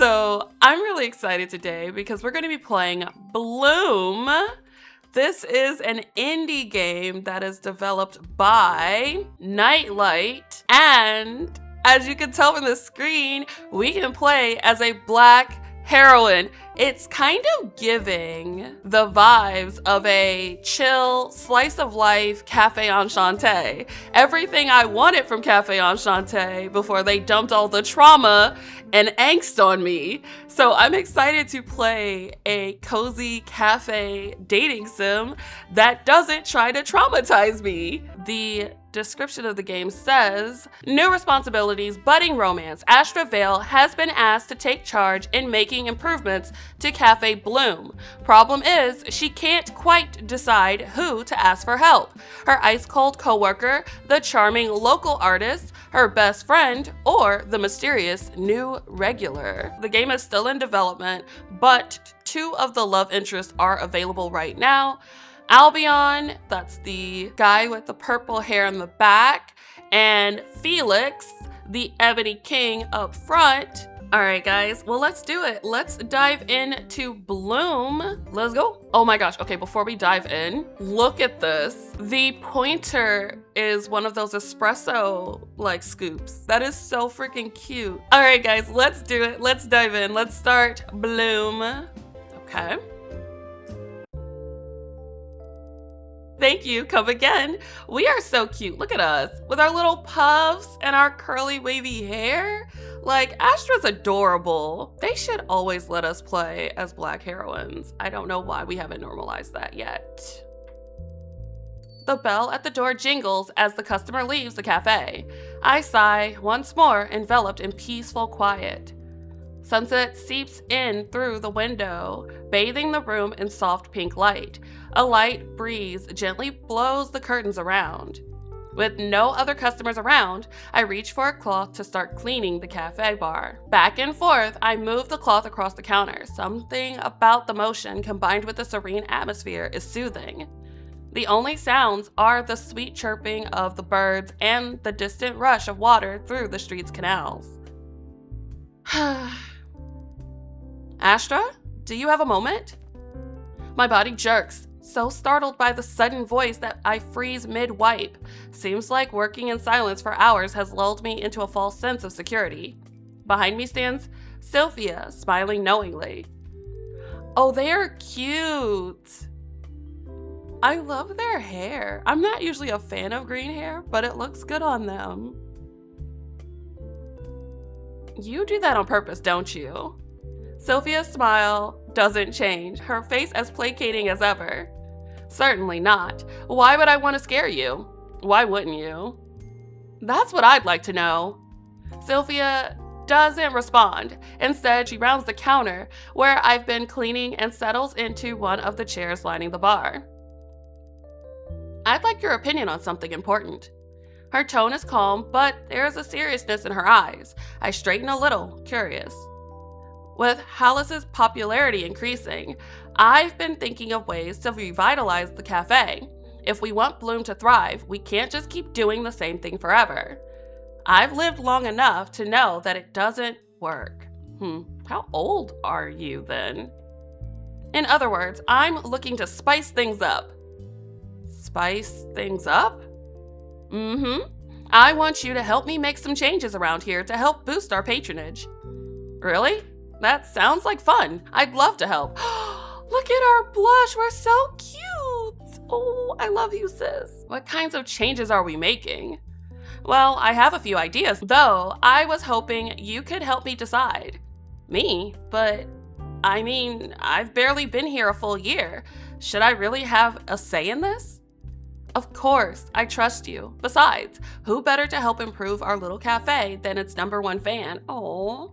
So I'm really excited today because we're going to be playing Bloom. This is an indie game that is developed by Nightlight, and as you can tell from the screen, we can play as a black heroine. It's kind of giving the vibes of a chill, slice of life Cafe Enchanté. Everything I wanted from Cafe Enchanté before they dumped all the trauma and angst on me. So I'm excited to play a cozy cafe dating sim that doesn't try to traumatize me. The description of the game says, new responsibilities, budding romance. Astra Vale has been asked to take charge in making improvements to Café Bloom. Problem is, she can't quite decide who to ask for help. Her ice-cold coworker, the charming local artist, her best friend, or the mysterious new regular. The game is still in development, but 2 of the love interests are available right now. Albion, that's the guy with the purple hair in the back, and Felix, the ebony king up front. All right, guys, well, let's do it. Let's dive into Bloom. Let's go. Oh my gosh. Okay, before we dive in, look at this. The pointer is one of those espresso like scoops. That is so freaking cute. All right, guys, let's do it. Let's dive in. Let's start Bloom. Okay. Thank you, come again. We are so cute, look at us. With our little puffs and our curly wavy hair. Like, Astra's adorable. They should always let us play as black heroines. I don't know why we haven't normalized that yet. The bell at the door jingles as the customer leaves the cafe. I sigh, once more enveloped in peaceful quiet. Sunset seeps in through the window, bathing the room in soft pink light. A light breeze gently blows the curtains around. With no other customers around, I reach for a cloth to start cleaning the cafe bar. Back and forth, I move the cloth across the counter. Something about the motion combined with the serene atmosphere is soothing. The only sounds are the sweet chirping of the birds and the distant rush of water through the street's canals. Astra, do you have a moment? My body jerks, so startled by the sudden voice that I freeze mid-wipe. Seems like working in silence for hours has lulled me into a false sense of security. Behind me stands Sylvia, smiling knowingly. Oh, they are cute. I love their hair. I'm not usually a fan of green hair, but it looks good on them. You do that on purpose, don't you? Sylvia's smile doesn't change, her face as placating as ever. Certainly not. Why would I want to scare you? Why wouldn't you? That's what I'd like to know. Sylvia doesn't respond. Instead, she rounds the counter where I've been cleaning and settles into one of the chairs lining the bar. I'd like your opinion on something important. Her tone is calm, but there is a seriousness in her eyes. I straighten a little, curious. With Hallis's popularity increasing, I've been thinking of ways to revitalize the cafe. If we want Bloom to thrive, we can't just keep doing the same thing forever. I've lived long enough to know that it doesn't work. How old are you then? In other words, I'm looking to spice things up. Spice things up? I want you to help me make some changes around here to help boost our patronage. Really? That sounds like fun. I'd love to help. Look at our blush. We're so cute. Oh, I love you, sis. What kinds of changes are we making? Well, I have a few ideas, though I was hoping you could help me decide. Me? But, I mean, I've barely been here a full year. Should I really have a say in this? Of course, I trust you. Besides, who better to help improve our little cafe than its #1 fan? Aww.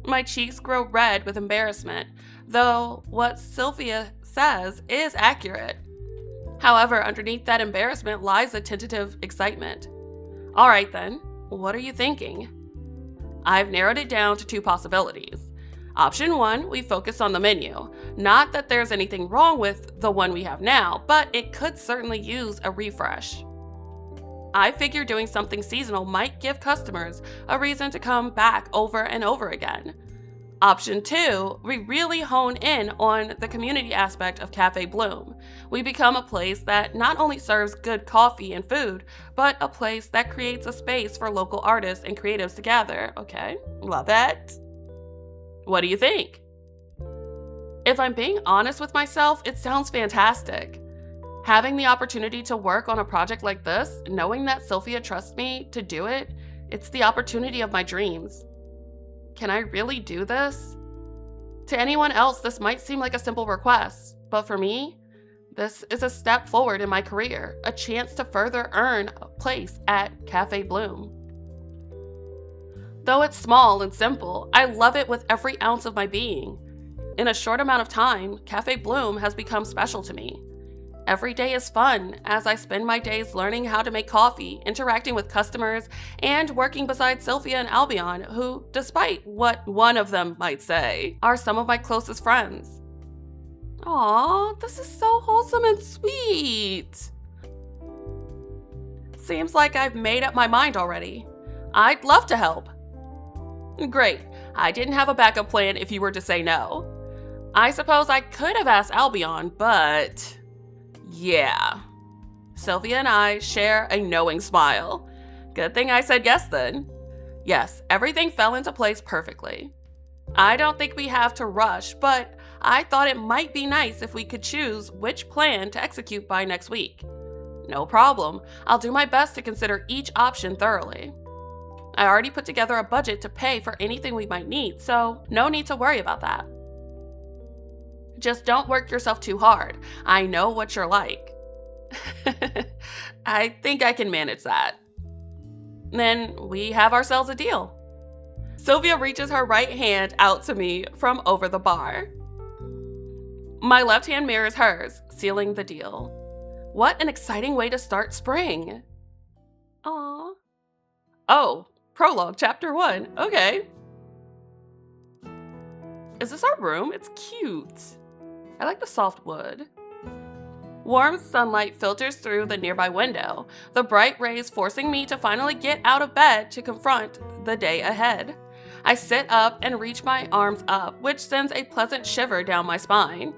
My cheeks grow red with embarrassment, though what Sylvia says is accurate. However, underneath that embarrassment lies a tentative excitement. All right then, what are you thinking? I've narrowed it down to 2 possibilities. Option 1, we focus on the menu. Not that there's anything wrong with the one we have now, but it could certainly use a refresh. I figure doing something seasonal might give customers a reason to come back over and over again. Option 2, we really hone in on the community aspect of Café Bloom. We become a place that not only serves good coffee and food, but a place that creates a space for local artists and creatives to gather. Okay, love it. What do you think? If I'm being honest with myself, it sounds fantastic. Having the opportunity to work on a project like this, knowing that Sophia trusts me to do it, it's the opportunity of my dreams. Can I really do this? To anyone else, this might seem like a simple request, but for me, this is a step forward in my career, a chance to further earn a place at Café Bloom. Though it's small and simple, I love it with every ounce of my being. In a short amount of time, Café Bloom has become special to me. Every day is fun as I spend my days learning how to make coffee, interacting with customers, and working beside Sylvia and Albion, who, despite what one of them might say, are some of my closest friends. Aw, this is so wholesome and sweet. Seems like I've made up my mind already. I'd love to help. Great, I didn't have a backup plan if you were to say no. I suppose I could have asked Albion, but... yeah. Sylvia and I share a knowing smile. Good thing I said yes then. Yes, everything fell into place perfectly. I don't think we have to rush, but I thought it might be nice if we could choose which plan to execute by next week. No problem. I'll do my best to consider each option thoroughly. I already put together a budget to pay for anything we might need, so no need to worry about that. Just don't work yourself too hard. I know what you're like. I think I can manage that. Then we have ourselves a deal. Sylvia reaches her right hand out to me from over the bar. My left hand mirrors hers, sealing the deal. What an exciting way to start spring. Aww. Oh, Prologue, Chapter 1. Okay. Is this our room? It's cute. I like the soft wood. Warm sunlight filters through the nearby window, the bright rays forcing me to finally get out of bed to confront the day ahead. I sit up and reach my arms up, which sends a pleasant shiver down my spine.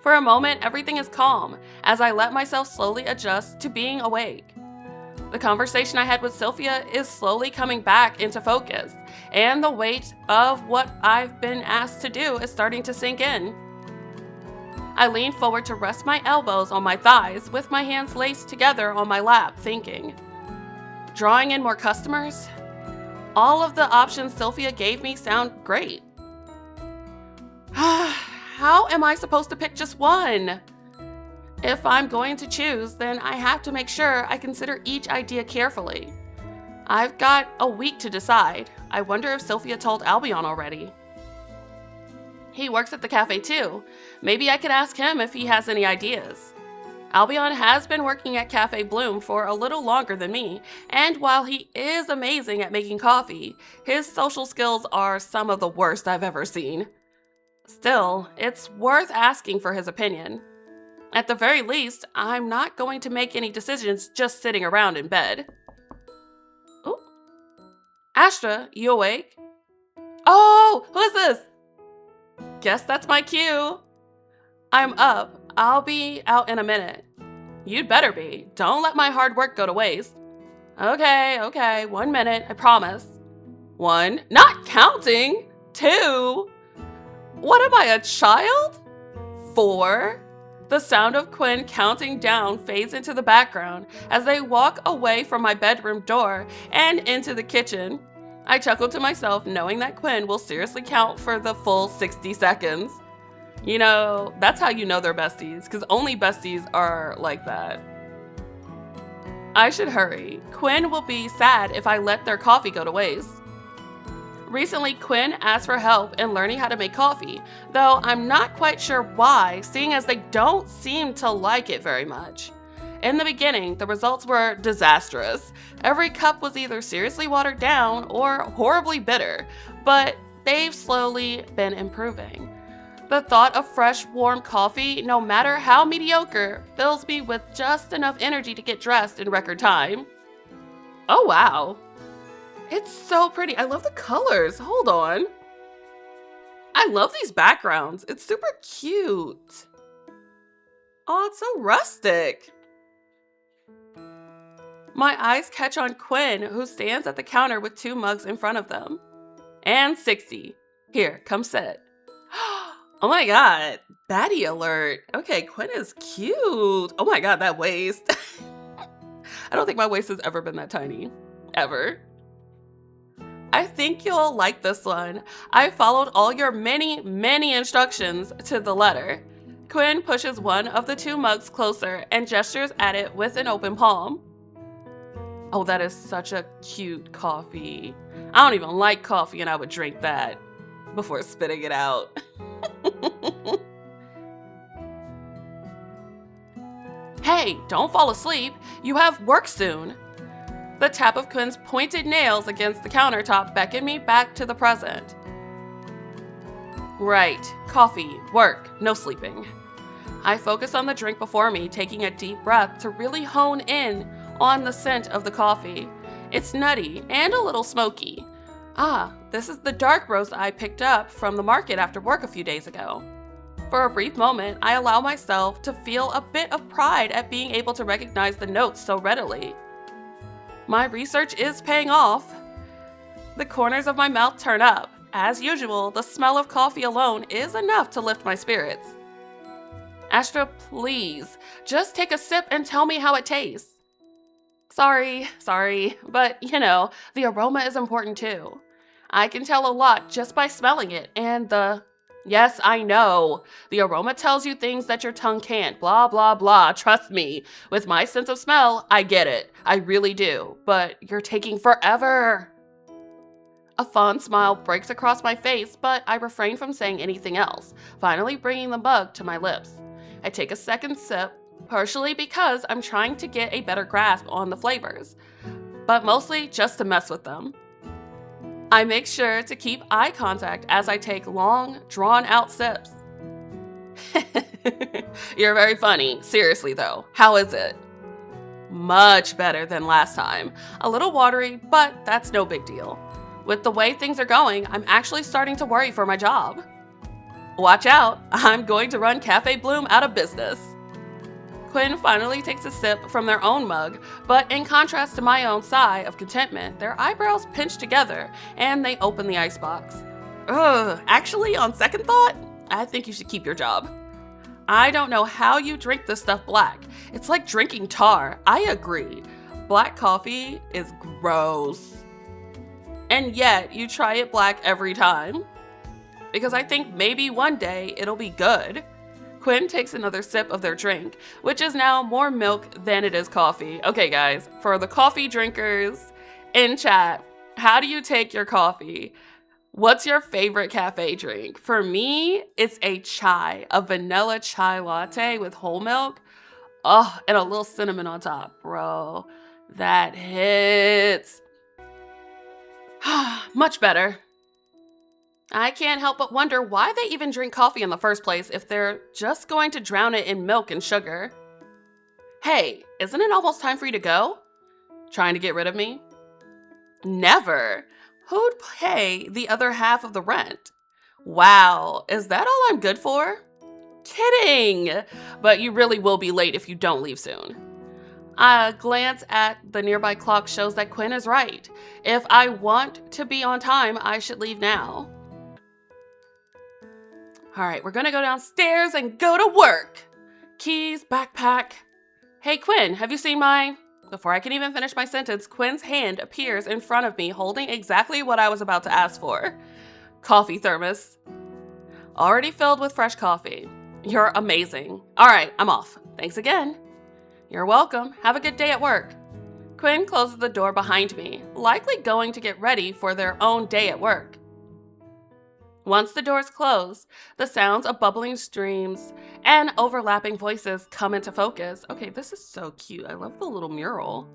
For a moment, everything is calm as I let myself slowly adjust to being awake. The conversation I had with Sylvia is slowly coming back into focus, and the weight of what I've been asked to do is starting to sink in. I lean forward to rest my elbows on my thighs with my hands laced together on my lap, thinking. Drawing in more customers? All of the options Sylvia gave me sound great. How am I supposed to pick just one? If I'm going to choose, then I have to make sure I consider each idea carefully. I've got a week to decide. I wonder if Sylvia told Albion already. He works at the cafe too. Maybe I could ask him if he has any ideas. Albion has been working at Café Bloom for a little longer than me, and while he is amazing at making coffee, his social skills are some of the worst I've ever seen. Still, it's worth asking for his opinion. At the very least, I'm not going to make any decisions just sitting around in bed. Ooh. Astra, you awake? Oh, who is this? Guess that's my cue. I'm up. I'll be out in a minute. You'd better be. Don't let my hard work go to waste. Okay, 1 minute, I promise. 1, not counting. 2. What am I, a child? 4. The sound of Qwynn counting down fades into the background as they walk away from my bedroom door and into the kitchen. I chuckle to myself knowing that Qwynn will seriously count for the full 60 seconds. You know, that's how you know they're besties, because only besties are like that. I should hurry. Qwynn will be sad if I let their coffee go to waste. Recently, Qwynn asked for help in learning how to make coffee, though I'm not quite sure why, seeing as they don't seem to like it very much. In the beginning, the results were disastrous. Every cup was either seriously watered down or horribly bitter, but they've slowly been improving. The thought of fresh, warm coffee, no matter how mediocre, fills me with just enough energy to get dressed in record time. Oh, wow. It's so pretty. I love the colors. Hold on. I love these backgrounds. It's super cute. Oh, it's so rustic. My eyes catch on Qwynn, who stands at the counter with 2 mugs in front of them. And 60. Here, come sit. Oh my god. Baddie alert. Okay, Qwynn is cute. Oh my god, that waist. I don't think my waist has ever been that tiny. Ever. I think you'll like this one. I followed all your many instructions to the letter. Qwynn pushes one of the 2 mugs closer and gestures at it with an open palm. Oh, that is such a cute coffee. I don't even like coffee and I would drink that before spitting it out. Hey, don't fall asleep. You have work soon. The tap of Qwynn's pointed nails against the countertop beckoned me back to the present. Right, coffee, work, no sleeping. I focus on the drink before me, taking a deep breath to really hone in on the scent of the coffee. It's nutty and a little smoky. Ah, this is the dark roast I picked up from the market after work a few days ago. For a brief moment, I allow myself to feel a bit of pride at being able to recognize the notes so readily. My research is paying off. The corners of my mouth turn up. As usual, the smell of coffee alone is enough to lift my spirits. Astra, please, just take a sip and tell me how it tastes. Sorry, but the aroma is important too. I can tell a lot just by smelling it, and yes, I know. The aroma tells you things that your tongue can't. Blah, blah, blah. Trust me. With my sense of smell, I get it. I really do. But you're taking forever. A fond smile breaks across my face, but I refrain from saying anything else, finally bringing the mug to my lips. I take a second sip, partially because I'm trying to get a better grasp on the flavors, but mostly just to mess with them. I make sure to keep eye contact as I take long, drawn-out sips. You're very funny. Seriously, though. How is it? Much better than last time. A little watery, but that's no big deal. With the way things are going, I'm actually starting to worry for my job. Watch out. I'm going to run Café Bloom out of business. Qwynn finally takes a sip from their own mug, but in contrast to my own sigh of contentment, their eyebrows pinch together and they open the icebox. Actually, on second thought, I think you should keep your job. I don't know how you drink this stuff black. It's like drinking tar. I agree. Black coffee is gross. And yet, you try it black every time. Because I think maybe one day it'll be good. Qwynn takes another sip of their drink, which is now more milk than it is coffee. Okay, guys, for the coffee drinkers in chat, how do you take your coffee? What's your favorite cafe drink? For me, it's a chai, a vanilla chai latte with whole milk. Oh, and a little cinnamon on top. Bro, that hits. Much better. I can't help but wonder why they even drink coffee in the first place if they're just going to drown it in milk and sugar. Hey, isn't it almost time for you to go? Trying to get rid of me? Never. Who'd pay the other half of the rent? Wow, is that all I'm good for? Kidding! But you really will be late if you don't leave soon. A glance at the nearby clock shows that Qwynn is right. If I want to be on time, I should leave now. All right, we're gonna go downstairs and go to work. Keys, backpack. Hey, Qwynn, have you seen my... Before I can even finish my sentence, Qwynn's hand appears in front of me, holding exactly what I was about to ask for. Coffee thermos. Already filled with fresh coffee. You're amazing. All right, I'm off. Thanks again. You're welcome. Have a good day at work. Qwynn closes the door behind me, likely going to get ready for their own day at work. Once the doors close, the sounds of bubbling streams and overlapping voices come into focus. Okay, this is so cute. I love the little mural.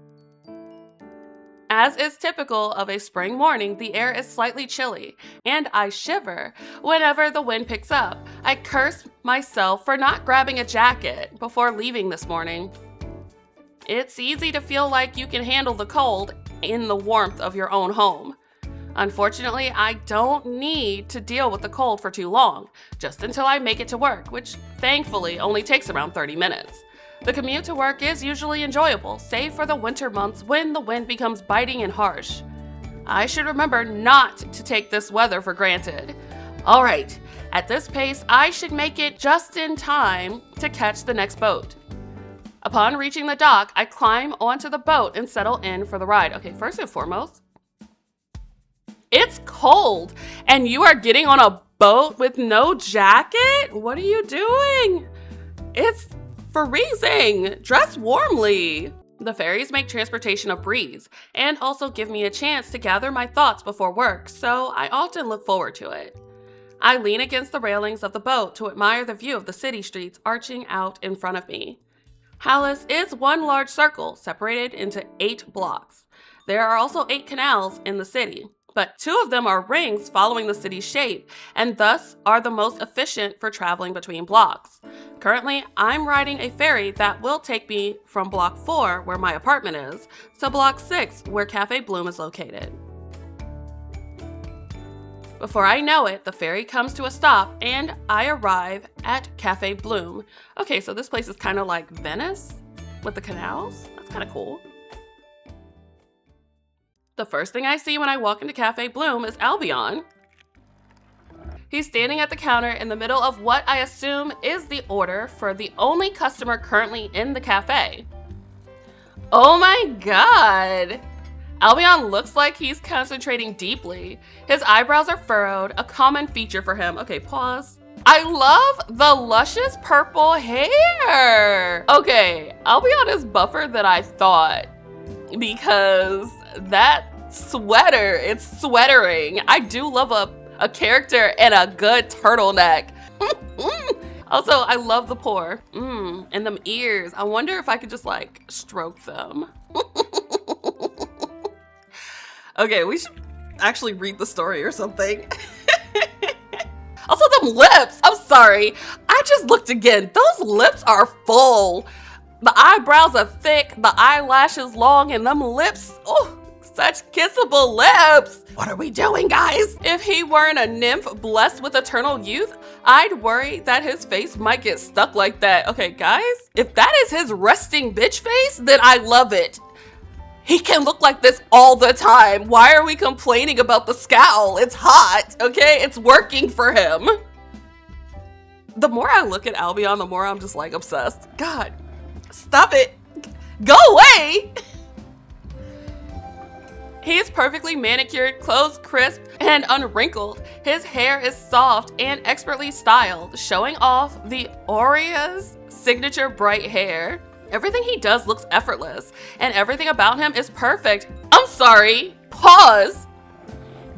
As is typical of a spring morning, the air is slightly chilly, and I shiver whenever the wind picks up. I curse myself for not grabbing a jacket before leaving this morning. It's easy to feel like you can handle the cold, in the warmth of your own home. Unfortunately, I don't need to deal with the cold for too long, just until I make it to work, which thankfully only takes around 30 minutes. The commute to work is usually enjoyable, save for the winter months when the wind becomes biting and harsh. I should remember not to take this weather for granted. All right, at this pace, I should make it just in time to catch the next boat. Upon reaching the dock, I climb onto the boat and settle in for the ride. Okay, first and foremost, it's cold, and you are getting on a boat with no jacket? What are you doing? It's freezing. Dress warmly. The ferries make transportation a breeze, and also give me a chance to gather my thoughts before work, so I often look forward to it. I lean against the railings of the boat to admire the view of the city streets arching out in front of me. Hallis is one large circle, separated into 8 blocks. There are also 8 canals in the city, but 2 of them are rings following the city's shape, and thus are the most efficient for traveling between blocks. Currently, I'm riding a ferry that will take me from block 4, where my apartment is, to block 6, where Café Bloom is located. Before I know it, the ferry comes to a stop, and I arrive at Café Bloom. Okay, so this place is kind of like Venice with the canals. That's kind of cool. The first thing I see when I walk into Café Bloom is Albion. He's standing at the counter in the middle of what I assume is the order for the only customer currently in the cafe. Oh my god! Albion looks like he's concentrating deeply. His eyebrows are furrowed, a common feature for him. Okay, pause. I love the luscious purple hair! Okay, Albion is buffer than I thought, because that sweater, it's sweatering. I do love a character and a good turtleneck. Also, I love the pore. And them ears. I wonder if I could just like stroke them. Okay, we should actually read the story or something. Also, them lips. I'm sorry. I just looked again. Those lips are full. The eyebrows are thick, the eyelashes long, and them lips, oh, such kissable lips. What are we doing, guys? If he weren't a nymph blessed with eternal youth, I'd worry that his face might get stuck like that. Okay, guys, if that is his resting bitch face, then I love it. He can look like this all the time. Why are we complaining about the scowl? It's hot, okay? It's working for him. The more I look at Albion, the more I'm just like obsessed. God. Stop it. Go away. He is perfectly manicured, clothes crisp and unwrinkled. His hair is soft and expertly styled, showing off the Aurea's signature bright hair. Everything he does looks effortless, and everything about him is perfect. I'm sorry. Pause.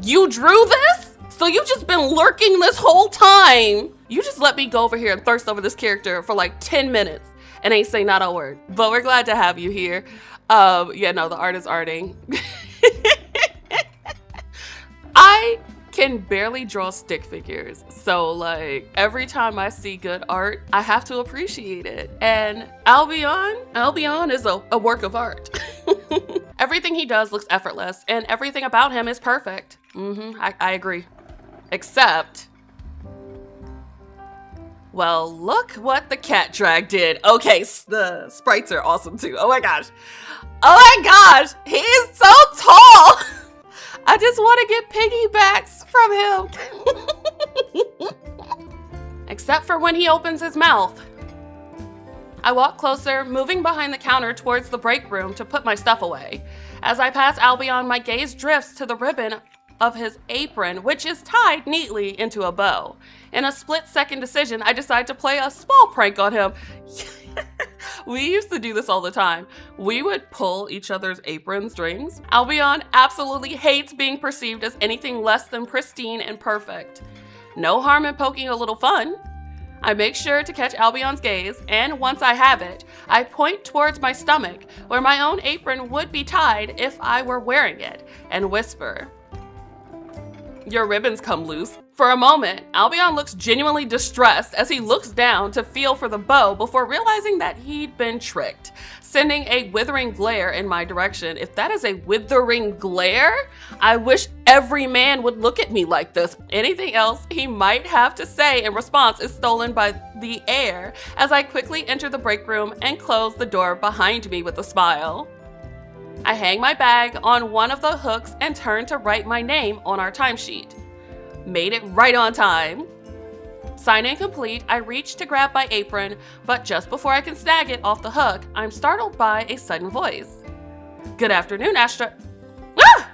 You drew this? So you've just been lurking this whole time. You just let me go over here and thirst over this character for like 10 minutes. And ain't say not a word, but we're glad to have you here. Yeah, no, the art is arting. I can barely draw stick figures, so like every time I see good art, I have to appreciate it. And Albion is a work of art. Everything he does looks effortless, and everything about him is perfect. I agree, except. Well, look what the cat drag did. Okay, the sprites are awesome too. Oh my gosh. Oh my gosh, he is so tall. I just want to get piggybacks from him. Except for when he opens his mouth. I walk closer, moving behind the counter towards the break room to put my stuff away. As I pass Albion, my gaze drifts to the ribbon of his apron, which is tied neatly into a bow. In a split-second decision, I decide to play a small prank on him. We used to do this all the time. We would pull each other's apron strings. Albion absolutely hates being perceived as anything less than pristine and perfect. No harm in poking a little fun. I make sure to catch Albion's gaze, and once I have it, I point towards my stomach, where my own apron would be tied if I were wearing it, and whisper, "Your ribbons come loose. For a moment, Albion looks genuinely distressed as he looks down to feel for the bow before realizing that he'd been tricked, sending a withering glare in my direction. If that is a withering glare, I wish every man would look at me like this. Anything else he might have to say in response is stolen by the air as I quickly enter the break room and close the door behind me with a smile. I hang my bag on one of the hooks and turn to write my name on our timesheet. Made it right on time. Sign in complete, I reach to grab my apron, but just before I can snag it off the hook, I'm startled by a sudden voice. Good afternoon, Astra. Ah!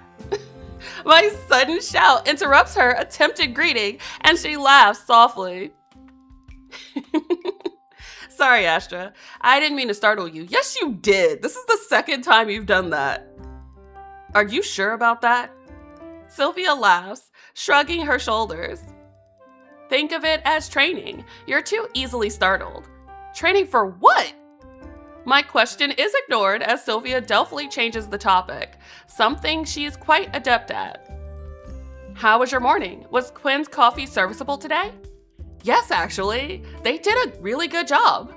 My sudden shout interrupts her attempted greeting, and she laughs softly. Sorry, Astra. I didn't mean to startle you. Yes, you did. This is the second time you've done that. Are you sure about that? Sylvia laughs, shrugging her shoulders. Think of it as training. You're too easily startled. Training for what? My question is ignored as Sylvia deftly changes the topic, something she's quite adept at. How was your morning? Was Qwynn's coffee serviceable today? Yes, actually. They did a really good job.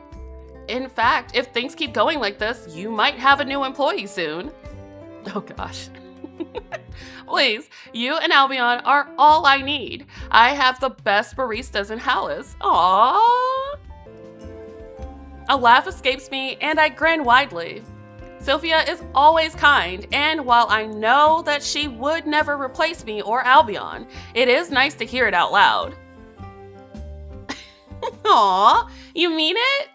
In fact, if things keep going like this, you might have a new employee soon. Oh gosh. Please, you and Albion are all I need. I have the best baristas in Hallis. Aww. A laugh escapes me and I grin widely. Sylvia is always kind, and while I know that she would never replace me or Albion, it is nice to hear it out loud. Aw, you mean it?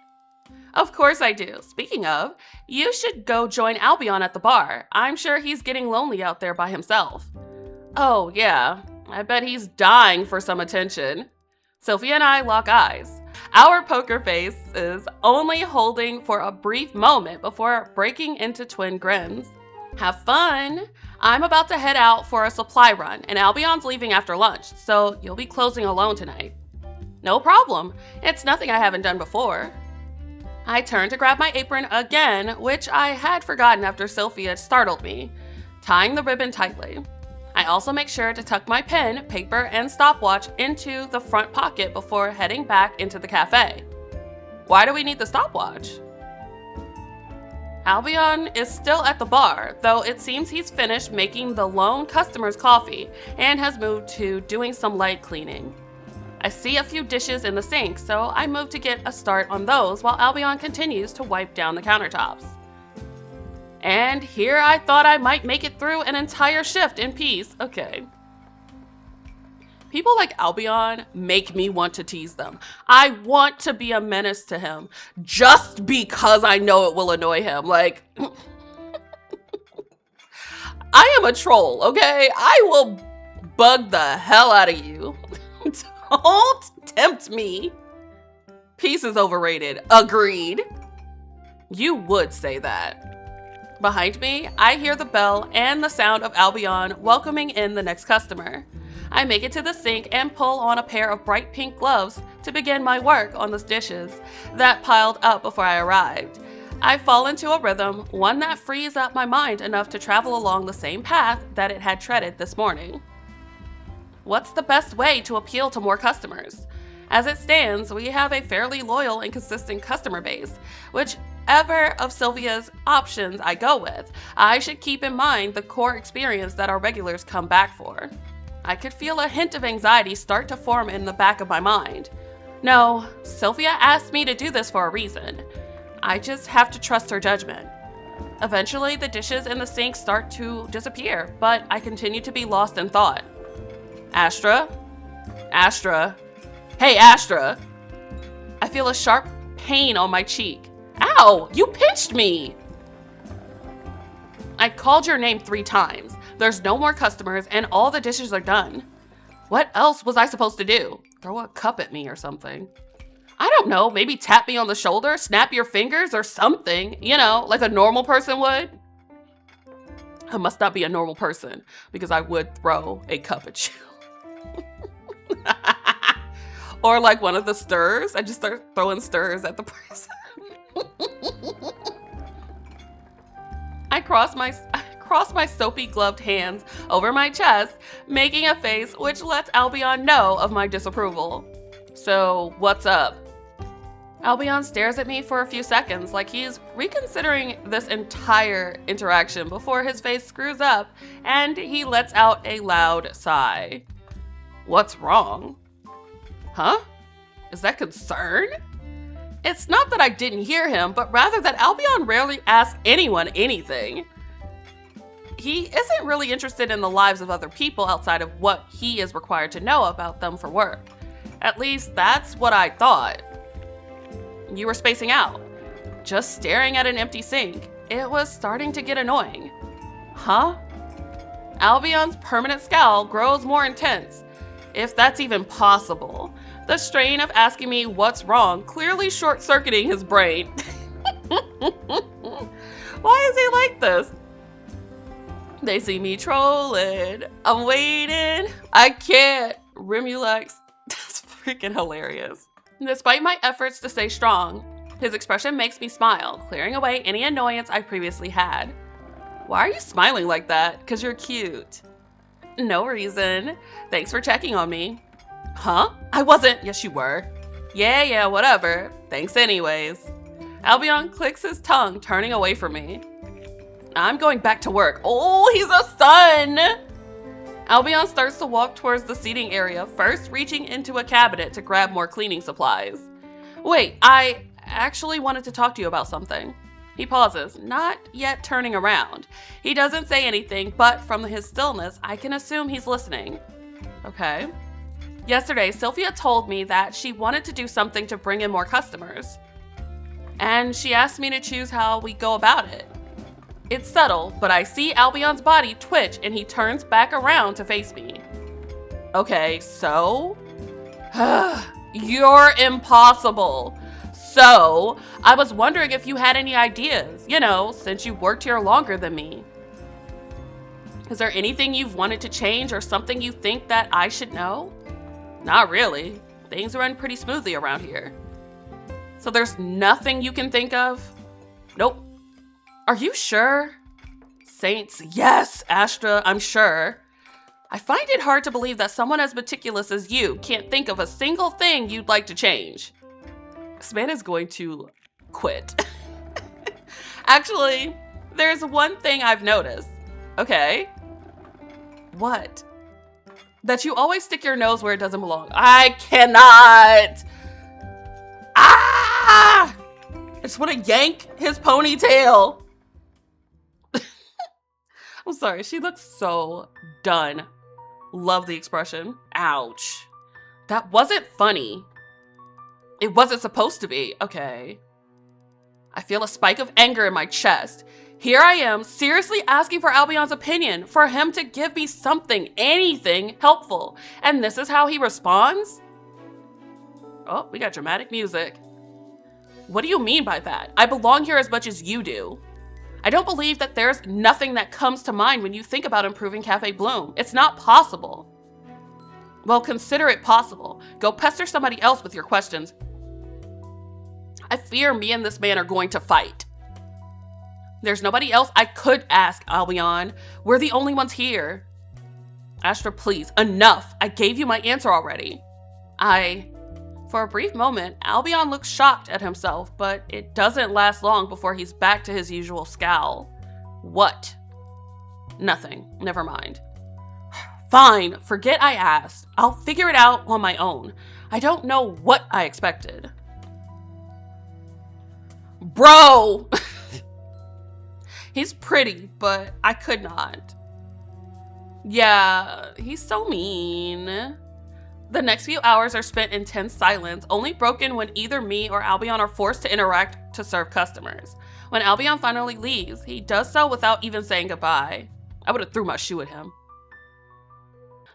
Of course I do. Speaking of, you should go join Albion at the bar. I'm sure he's getting lonely out there by himself. Oh, yeah. I bet he's dying for some attention. Sylvia and I lock eyes, our poker faces only holding for a brief moment before breaking into twin grins. Have fun. I'm about to head out for a supply run, and Albion's leaving after lunch, so you'll be closing alone tonight. No problem. It's nothing I haven't done before. I turn to grab my apron again, which I had forgotten after Sylvia startled me, tying the ribbon tightly. I also make sure to tuck my pen, paper, and stopwatch into the front pocket before heading back into the cafe. Why do we need the stopwatch? Albion is still at the bar, though it seems he's finished making the lone customer's coffee and has moved to doing some light cleaning. I see a few dishes in the sink, so I move to get a start on those while Albion continues to wipe down the countertops. And here I thought I might make it through an entire shift in peace. Okay. People like Albion make me want to tease them. I want to be a menace to him just because I know it will annoy him. Like, I am a troll, okay? I will bug the hell out of you. Don't tempt me. Peace is overrated. Agreed. You would say that. Behind me, I hear the bell and the sound of Albion welcoming in the next customer. I make it to the sink and pull on a pair of bright pink gloves to begin my work on the dishes that piled up before I arrived. I fall into a rhythm, one that frees up my mind enough to travel along the same path that it had treaded this morning. What's the best way to appeal to more customers? As it stands, we have a fairly loyal and consistent customer base. Whichever of Sylvia's options I go with, I should keep in mind the core experience that our regulars come back for. I could feel a hint of anxiety start to form in the back of my mind. No, Sylvia asked me to do this for a reason. I just have to trust her judgment. Eventually, the dishes in the sink start to disappear, but I continue to be lost in thought. Astra? Astra? Hey, Astra! I feel a sharp pain on my cheek. Ow! You pinched me! I called your name 3 times. There's no more customers and all the dishes are done. What else was I supposed to do? Throw a cup at me or something? I don't know, maybe tap me on the shoulder, snap your fingers or something, you know, like a normal person would. I must not be a normal person because I would throw a cup at you. Or like one of the stirs. I just start throwing stirs at the person. I cross cross my soapy gloved hands over my chest, making a face which lets Albion know of my disapproval. So, what's up? Albion stares at me for a few seconds like he's reconsidering this entire interaction before his face screws up and he lets out a loud sigh. What's wrong? Huh? Is that concern? It's not that I didn't hear him, but rather that Albion rarely asks anyone anything. He isn't really interested in the lives of other people outside of what he is required to know about them for work. At least that's what I thought. You were spacing out, just staring at an empty sink. It was starting to get annoying. Huh? Albion's permanent scowl grows more intense, if that's even possible. The strain of asking me what's wrong clearly short-circuiting his brain. Why is he like this? They see me trolling. I'm waiting. I can't. Remulex. That's freaking hilarious. Despite my efforts to stay strong, his expression makes me smile, clearing away any annoyance I previously had. Why are you smiling like that? 'Cause you're cute. No reason. Thanks for checking on me. Huh? I wasn't. Yes, you were. Yeah, whatever. Thanks anyways. Albion clicks his tongue, turning away from me. I'm going back to work. Oh, he's a son! Albion starts to walk towards the seating area, first reaching into a cabinet to grab more cleaning supplies. Wait, I actually wanted to talk to you about something. He pauses, not yet turning around. He doesn't say anything, but from his stillness, I can assume he's listening. Okay. Yesterday, Sylvia told me that she wanted to do something to bring in more customers. And she asked me to choose how we go about it. It's subtle, but I see Albion's body twitch and he turns back around to face me. Okay, so? You're impossible. So, I was wondering if you had any ideas, since you worked here longer than me. Is there anything you've wanted to change or something you think that I should know? Not really. Things run pretty smoothly around here. So there's nothing you can think of? Nope. Are you sure? Saints, yes, Astra, I'm sure. I find it hard to believe that someone as meticulous as you can't think of a single thing you'd like to change. This man is going to quit. Actually, there's one thing I've noticed. Okay. What? That you always stick your nose where it doesn't belong. I cannot! Ah! I just want to yank his ponytail. I'm sorry, she looks so done. Love the expression. Ouch. That wasn't funny. It wasn't supposed to be. Okay. I feel a spike of anger in my chest. Here I am, seriously asking for Albion's opinion, for him to give me something, anything helpful. And this is how he responds? Oh, we got dramatic music. What do you mean by that? I belong here as much as you do. I don't believe that there's nothing that comes to mind when you think about improving Café Bloom. It's not possible. Well, consider it possible. Go pester somebody else with your questions. I fear me and this man are going to fight. There's nobody else I could ask, Albion. We're the only ones here. Astra, please, enough. I gave you my answer already. For a brief moment, Albion looks shocked at himself, but it doesn't last long before he's back to his usual scowl. What? Nothing. Never mind. Fine, forget I asked. I'll figure it out on my own. I don't know what I expected. Bro! He's pretty, but I could not. Yeah, he's so mean. The next few hours are spent in tense silence, only broken when either me or Albion are forced to interact to serve customers. When Albion finally leaves, he does so without even saying goodbye. I would have threw my shoe at him.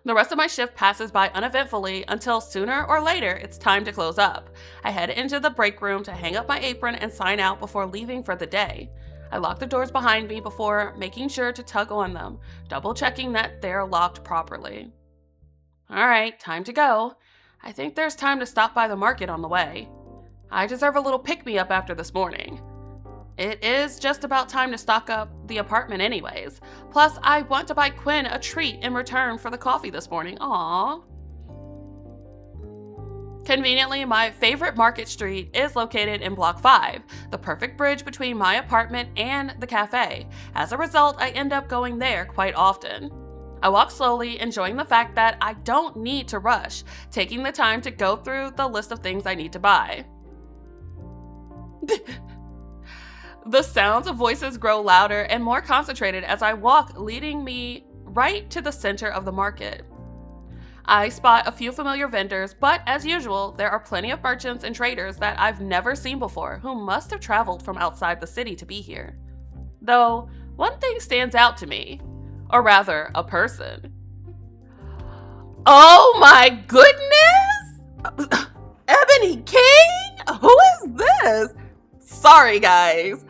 The rest of my shift passes by uneventfully until sooner or later it's time to close up. I head into the break room to hang up my apron and sign out before leaving for the day. I lock the doors behind me before making sure to tug on them, double checking that they're locked properly. All right, time to go. I think there's time to stop by the market on the way. I deserve a little pick-me-up after this morning. It is just about time to stock up the apartment anyways. Plus, I want to buy Qwynn a treat in return for the coffee this morning. Aww. Conveniently, my favorite market street is located in Block 5, the perfect bridge between my apartment and the cafe. As a result, I end up going there quite often. I walk slowly, enjoying the fact that I don't need to rush, taking the time to go through the list of things I need to buy. The sounds of voices grow louder and more concentrated as I walk, leading me right to the center of the market. I spot a few familiar vendors, but as usual, there are plenty of merchants and traders that I've never seen before who must have traveled from outside the city to be here. Though, one thing stands out to me, or rather, a person. Oh my goodness! Ebony King? Who is this? Sorry guys,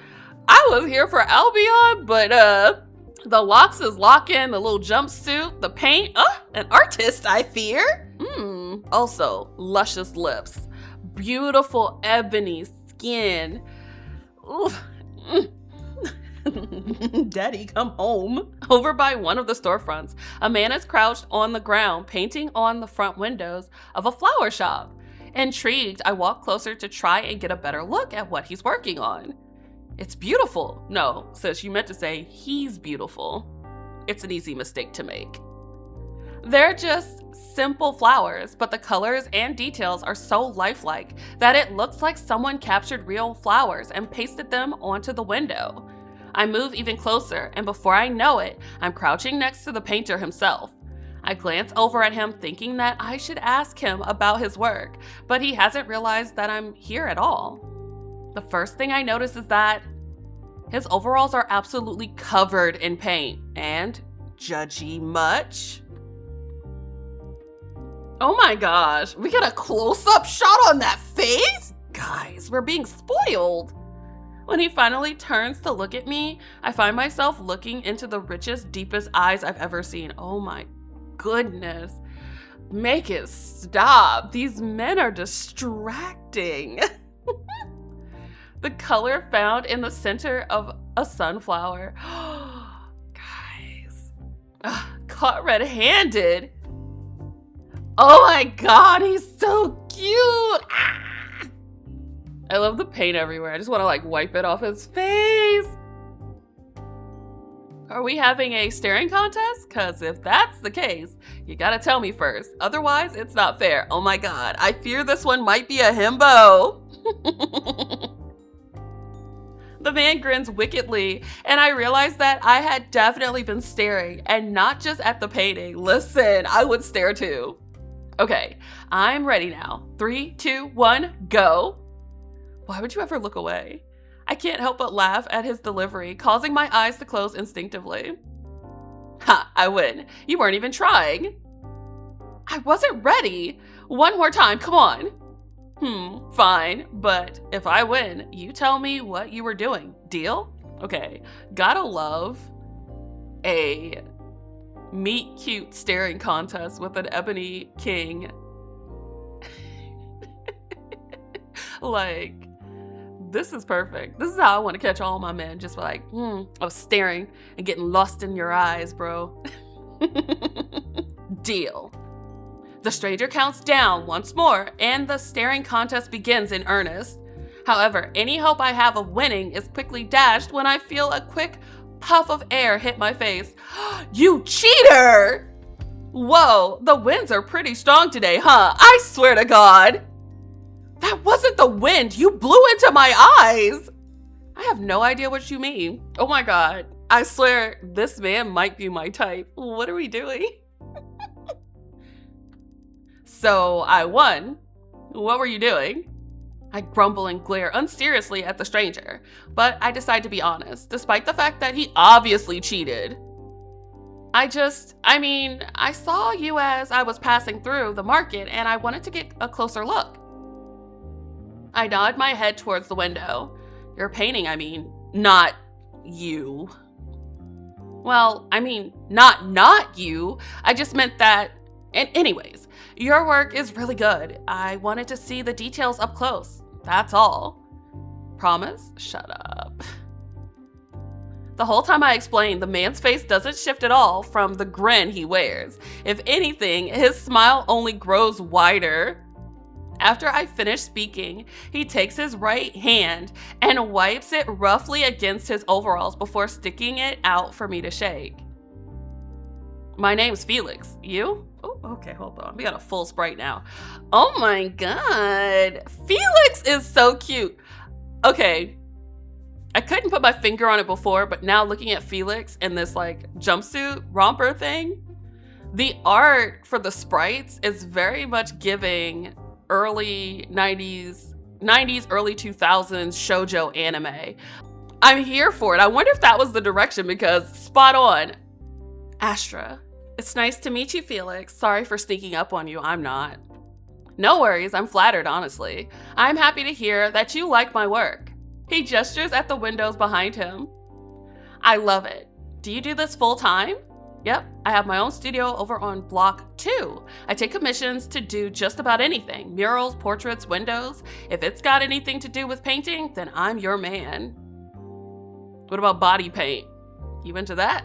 I was here for Albion, but the locks is locking, the little jumpsuit, the paint, an artist, I fear. Also, luscious lips, beautiful ebony skin. Daddy, come home. Over by one of the storefronts, a man is crouched on the ground, painting on the front windows of a flower shop. Intrigued, I walk closer to try and get a better look at what he's working on. It's beautiful. No, sis, you meant to say he's beautiful. It's an easy mistake to make. They're just simple flowers, but the colors and details are so lifelike that it looks like someone captured real flowers and pasted them onto the window. I move even closer, and before I know it, I'm crouching next to the painter himself. I glance over at him thinking that I should ask him about his work, but he hasn't realized that I'm here at all. The first thing I notice is that his overalls are absolutely covered in paint. And judgy much? Oh my gosh, we got a close-up shot on that face? Guys, we're being spoiled. When he finally turns to look at me, I find myself looking into the richest, deepest eyes I've ever seen. Oh my goodness. Make it stop. These men are distracting. The color found in the center of a sunflower. Guys. Caught red-handed. Oh my god, he's so cute. I love the paint everywhere. I just want to like wipe it off his face. Are we having a staring contest? Because if that's the case, you gotta tell me first. Otherwise, it's not fair. Oh my god, I fear this one might be a himbo. The man grins wickedly, and I realize that I had definitely been staring, and not just at the painting. Listen, I would stare too. Okay, I'm ready now. 3, 2, 1, go. Why would you ever look away? I can't help but laugh at his delivery, causing my eyes to close instinctively. Ha, I win. You weren't even trying. I wasn't ready. One more time, come on. Fine, but if I win, you tell me what you were doing. Deal? Okay, gotta love a meet cute staring contest with an ebony king. Like, this is perfect. This is how I want to catch all my men. Just like, I was staring and getting lost in your eyes, bro. Deal. The stranger counts down once more, and the staring contest begins in earnest. However, any hope I have of winning is quickly dashed when I feel a quick puff of air hit my face. You cheater! Whoa, the winds are pretty strong today, huh? I swear to God. That wasn't the wind. You blew into my eyes. I have no idea what you mean. Oh my God. I swear this man might be my type. What are we doing? So I won. What were you doing? I grumble and glare unseriously at the stranger, but I decide to be honest, despite the fact that he obviously cheated. I saw you as I was passing through the market and I wanted to get a closer look. I nod my head towards the window. Your painting, not you. Well, not you. I just meant that, and anyways, your work is really good. I wanted to see the details up close. That's all. Promise? Shut up. The whole time I explain, the man's face doesn't shift at all from the grin he wears. If anything, his smile only grows wider. After I finish speaking, he takes his right hand and wipes it roughly against his overalls before sticking it out for me to shake. My name's Felix. You? Oh, okay, hold on. We got a full sprite now. Oh my god. Felix is so cute. Okay. I couldn't put my finger on it before, but now looking at Felix in this like jumpsuit romper thing, the art for the sprites is very much giving early 90s, early 2000s shoujo anime. I'm here for it. I wonder if that was the direction because spot on. Astra, it's nice to meet you, Felix. Sorry for sneaking up on you. I'm not. No worries. I'm flattered, honestly. I'm happy to hear that you like my work. He gestures at the windows behind him. I love it. Do you do this full time? Yep, I have my own studio over on block 2. I take commissions to do just about anything. Murals, portraits, windows. If it's got anything to do with painting, then I'm your man. What about body paint? You into that?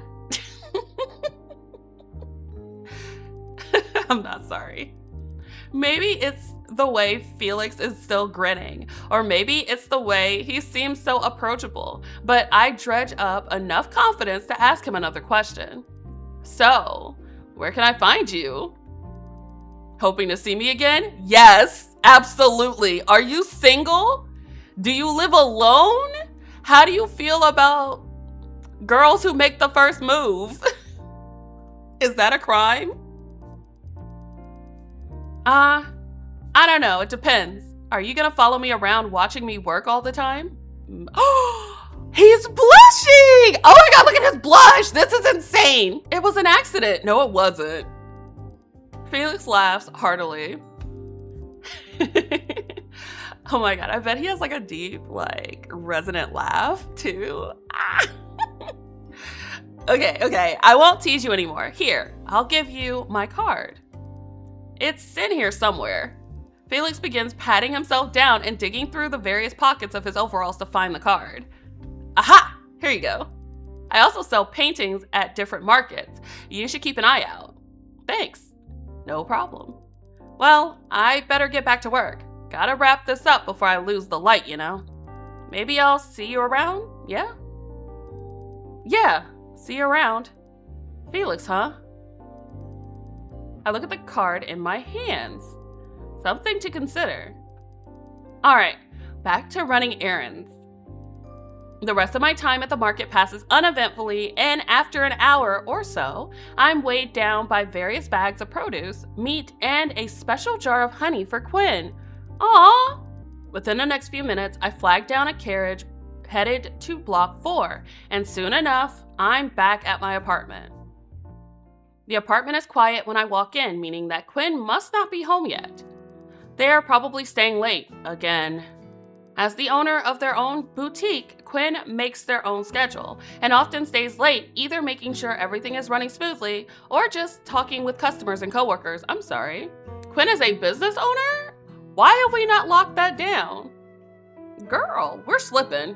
I'm not sorry. Maybe it's the way Felix is still grinning, or maybe it's the way he seems so approachable, but I dredge up enough confidence to ask him another question. So, where can I find you? Hoping to see me again? Yes, absolutely. Are you single? Do you live alone? How do you feel about girls who make the first move? Is that a crime? I don't know. It depends. Are you gonna follow me around watching me work all the time? Oh, he's blushing! Oh my god, look at his blush! This is insane! It was an accident. No, it wasn't. Felix laughs heartily. Oh my god, I bet he has like a deep, like, resonant laugh too. Okay, I won't tease you anymore. Here, I'll give you my card. It's in here somewhere. Felix begins patting himself down and digging through the various pockets of his overalls to find the card. Aha! Here you go. I also sell paintings at different markets. You should keep an eye out. Thanks. No problem. Well, I better get back to work. Gotta wrap this up before I lose the light, you know. Maybe I'll see you around, yeah? Yeah, see you around. Felix, huh? I look at the card in my hands. Something to consider. All right, back to running errands. The rest of my time at the market passes uneventfully, and after an hour or so, I'm weighed down by various bags of produce, meat, and a special jar of honey for Qwynn. Aww! Within the next few minutes, I flag down a carriage headed to block 4, and soon enough, I'm back at my apartment. The apartment is quiet when I walk in, meaning that Qwynn must not be home yet. They are probably staying late again. As the owner of their own boutique, Qwynn makes their own schedule and often stays late, either making sure everything is running smoothly or just talking with customers and coworkers. I'm sorry. Qwynn is a business owner? Why have we not locked that down? Girl, we're slipping.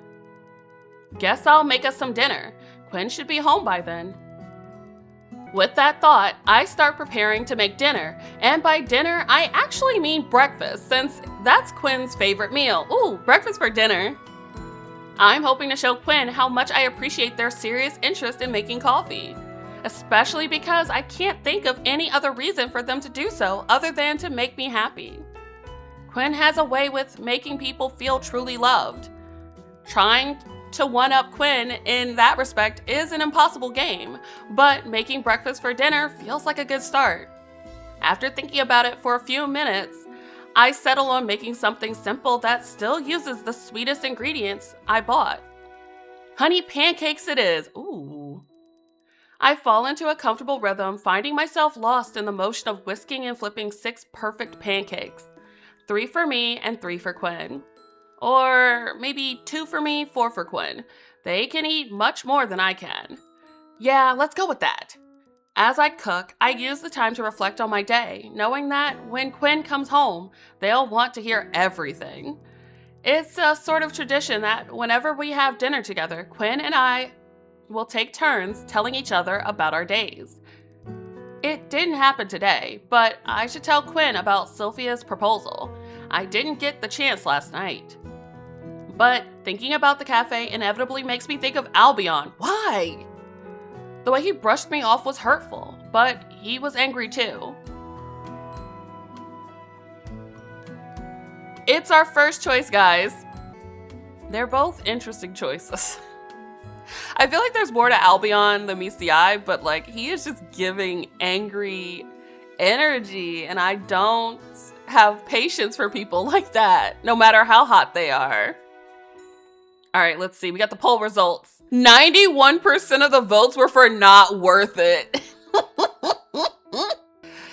Guess I'll make us some dinner. Qwynn should be home by then. With that thought, I start preparing to make dinner, and by dinner, I actually mean breakfast, since that's Qwynn's favorite meal. Ooh, breakfast for dinner. I'm hoping to show Qwynn how much I appreciate their serious interest in making coffee, especially because I can't think of any other reason for them to do so other than to make me happy. Qwynn has a way with making people feel truly loved. Trying to one-up Qwynn in that respect is an impossible game, but making breakfast for dinner feels like a good start. After thinking about it for a few minutes, I settle on making something simple that still uses the sweetest ingredients I bought. Honey pancakes it is. Ooh. I fall into a comfortable rhythm, finding myself lost in the motion of whisking and flipping 6 perfect pancakes. 3 for me and 3 for Qwynn. Or maybe 2 for me, 4 for Qwynn. They can eat much more than I can. Yeah, let's go with that. As I cook, I use the time to reflect on my day, knowing that when Qwynn comes home, they'll want to hear everything. It's a sort of tradition that whenever we have dinner together, Qwynn and I will take turns telling each other about our days. It didn't happen today, but I should tell Qwynn about Sylvia's proposal. I didn't get the chance last night. But thinking about the cafe inevitably makes me think of Albion. Why? The way he brushed me off was hurtful, but he was angry too. It's our first choice, guys. They're both interesting choices. I feel like there's more to Albion than meets the eye, but like he is just giving angry energy, and I don't have patience for people like that, no matter how hot they are. All right, let's see. We got the poll results. 91% of the votes were for not worth it.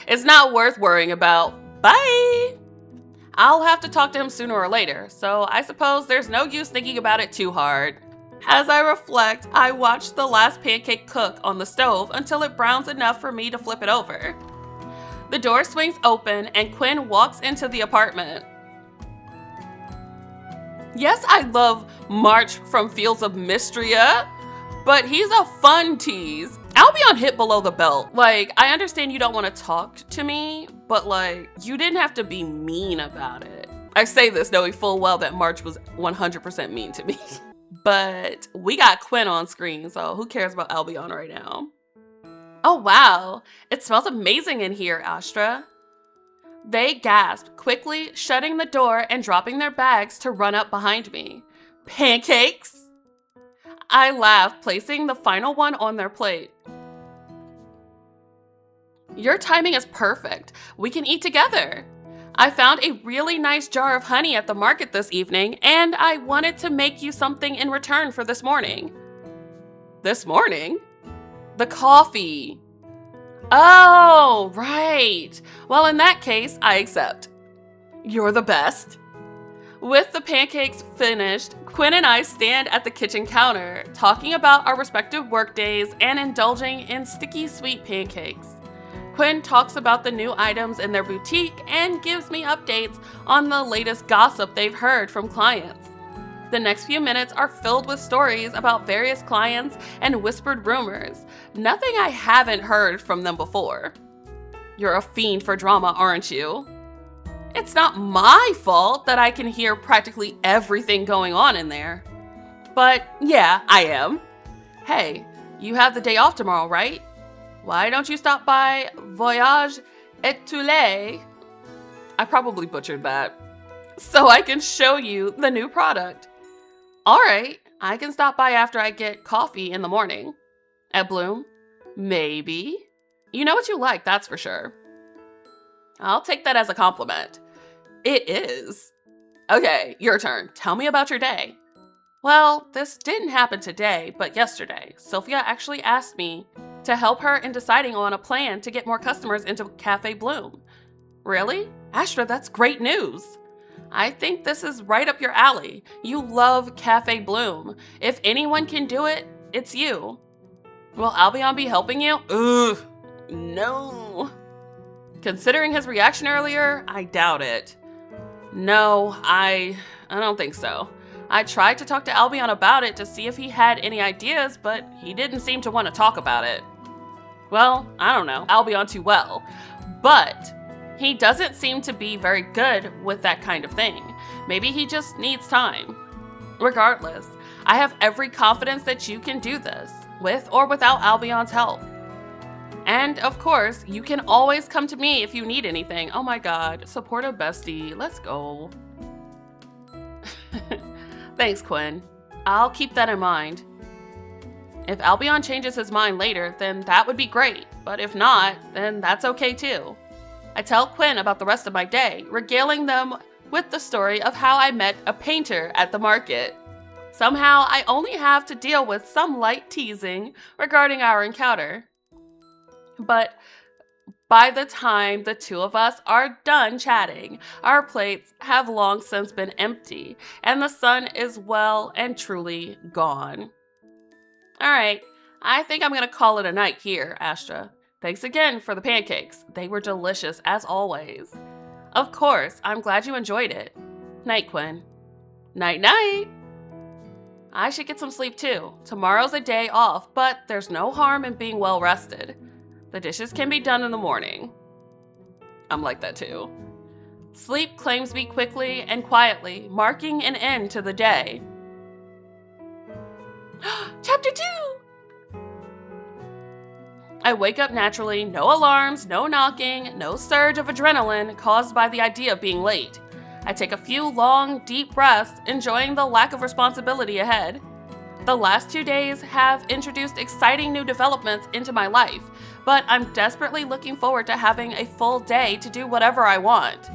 It's not worth worrying about. Bye. I'll have to talk to him sooner or later, so I suppose there's no use thinking about it too hard. As I reflect, I watch the last pancake cook on the stove until it browns enough for me to flip it over. The door swings open and Qwynn walks into the apartment. Yes, I love March from Fields of Mystria, but he's a fun tease. Albion hit below the belt. Like, I understand you don't want to talk to me, but like, you didn't have to be mean about it. I say this knowing full well that March was 100% mean to me. But we got Qwynn on screen, so who cares about Albion right now? Oh wow, it smells amazing in here, Astra. They gasped, quickly shutting the door and dropping their bags to run up behind me. Pancakes? I laughed, placing the final one on their plate. Your timing is perfect. We can eat together. I found a really nice jar of honey at the market this evening, and I wanted to make you something in return for this morning. This morning? The coffee. Oh, right. Well, in that case, I accept. You're the best. With the pancakes finished, Qwynn and I stand at the kitchen counter, talking about our respective workdays and indulging in sticky sweet pancakes. Qwynn talks about the new items in their boutique and gives me updates on the latest gossip they've heard from clients. The next few minutes are filled with stories about various clients and whispered rumors. Nothing I haven't heard from them before. You're a fiend for drama, aren't you? It's not my fault that I can hear practically everything going on in there. But yeah, I am. Hey, you have the day off tomorrow, right? Why don't you stop by Voyage Etulé? I probably butchered that. So I can show you the new product. All right, I can stop by after I get coffee in the morning. At Bloom? Maybe. You know what you like, that's for sure. I'll take that as a compliment. It is. Okay, your turn. Tell me about your day. Well, this didn't happen today, but yesterday, Sylvia actually asked me to help her in deciding on a plan to get more customers into Café Bloom. Really? Astra, that's great news. I think this is right up your alley. You love Café Bloom. If anyone can do it, it's you. Will Albion be helping you? Ugh, no. Considering his reaction earlier, I doubt it. No, I don't think so. I tried to talk to Albion about it to see if he had any ideas, but he didn't seem to want to talk about it. Well, I don't know Albion too well, but he doesn't seem to be very good with that kind of thing. Maybe he just needs time. Regardless, I have every confidence that you can do this, with or without Albion's help. And of course, you can always come to me if you need anything. Oh my god, support a bestie, let's go. Thanks, Qwynn. I'll keep that in mind. If Albion changes his mind later, then that would be great, but if not, then that's okay too. I tell Qwynn about the rest of my day, regaling them with the story of how I met a painter at the market. Somehow, I only have to deal with some light teasing regarding our encounter. But by the time the two of us are done chatting, our plates have long since been empty, and the sun is well and truly gone. All right, I think I'm gonna call it a night here, Astra. Thanks again for the pancakes. They were delicious as always. Of course, I'm glad you enjoyed it. Night, Qwynn. Night-night. I should get some sleep too. Tomorrow's a day off, but there's no harm in being well rested. The dishes can be done in the morning. I'm like that too. Sleep claims me quickly and quietly, marking an end to the day. Chapter 2! I wake up naturally, no alarms, no knocking, no surge of adrenaline caused by the idea of being late. I take a few long, deep breaths, enjoying the lack of responsibility ahead. The last 2 days have introduced exciting new developments into my life, but I'm desperately looking forward to having a full day to do whatever I want.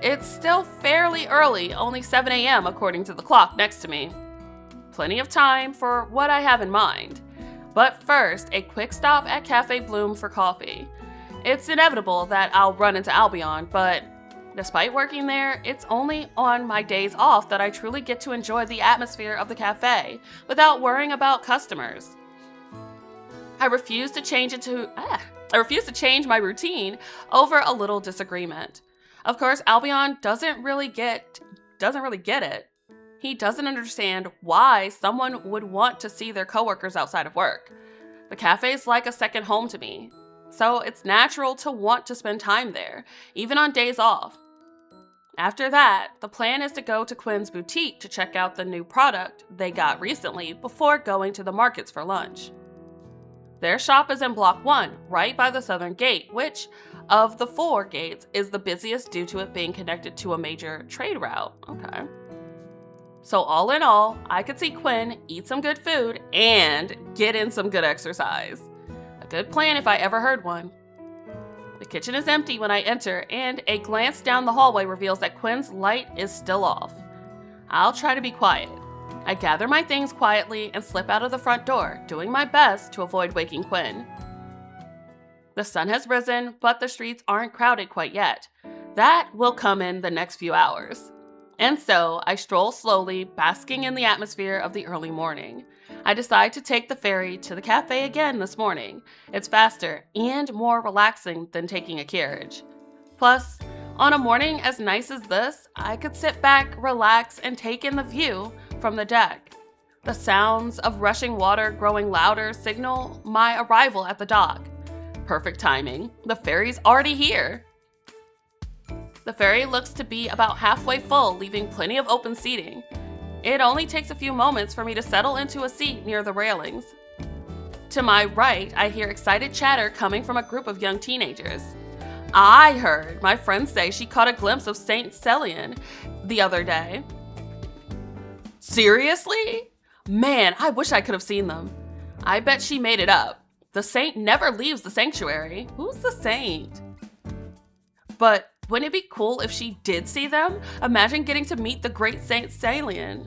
It's still fairly early, only 7 a.m. according to the clock next to me. Plenty of time for what I have in mind. But first, a quick stop at Café Bloom for coffee. It's inevitable that I'll run into Albion, but despite working there, it's only on my days off that I truly get to enjoy the atmosphere of the cafe without worrying about customers. I refuse to change my routine over a little disagreement. Of course, Albion doesn't really get it. He doesn't understand why someone would want to see their coworkers outside of work. The cafe is like a second home to me, so it's natural to want to spend time there, even on days off. After that, the plan is to go to Qwynn's boutique to check out the new product they got recently before going to the markets for lunch. Their shop is in Block 1, right by the southern gate, which, of the 4 gates, is the busiest due to it being connected to a major trade route. Okay. So all in all, I could see Qwynn eat some good food and get in some good exercise. A good plan if I ever heard one. The kitchen is empty when I enter, and a glance down the hallway reveals that Qwynn's light is still off. I'll try to be quiet. I gather my things quietly and slip out of the front door, doing my best to avoid waking Qwynn. The sun has risen, but the streets aren't crowded quite yet. That will come in the next few hours. And so, I stroll slowly, basking in the atmosphere of the early morning. I decide to take the ferry to the cafe again this morning. It's faster and more relaxing than taking a carriage. Plus, on a morning as nice as this, I could sit back, relax, and take in the view from the deck. The sounds of rushing water growing louder signal my arrival at the dock. Perfect timing. The ferry's already here. The ferry looks to be about halfway full, leaving plenty of open seating. It only takes a few moments for me to settle into a seat near the railings. To my right, I hear excited chatter coming from a group of young teenagers. I heard my friend say she caught a glimpse of Saint Celian the other day. Seriously? Man, I wish I could have seen them. I bet she made it up. The saint never leaves the sanctuary. Who's the saint? But wouldn't it be cool if she did see them? Imagine getting to meet the great Saint Celian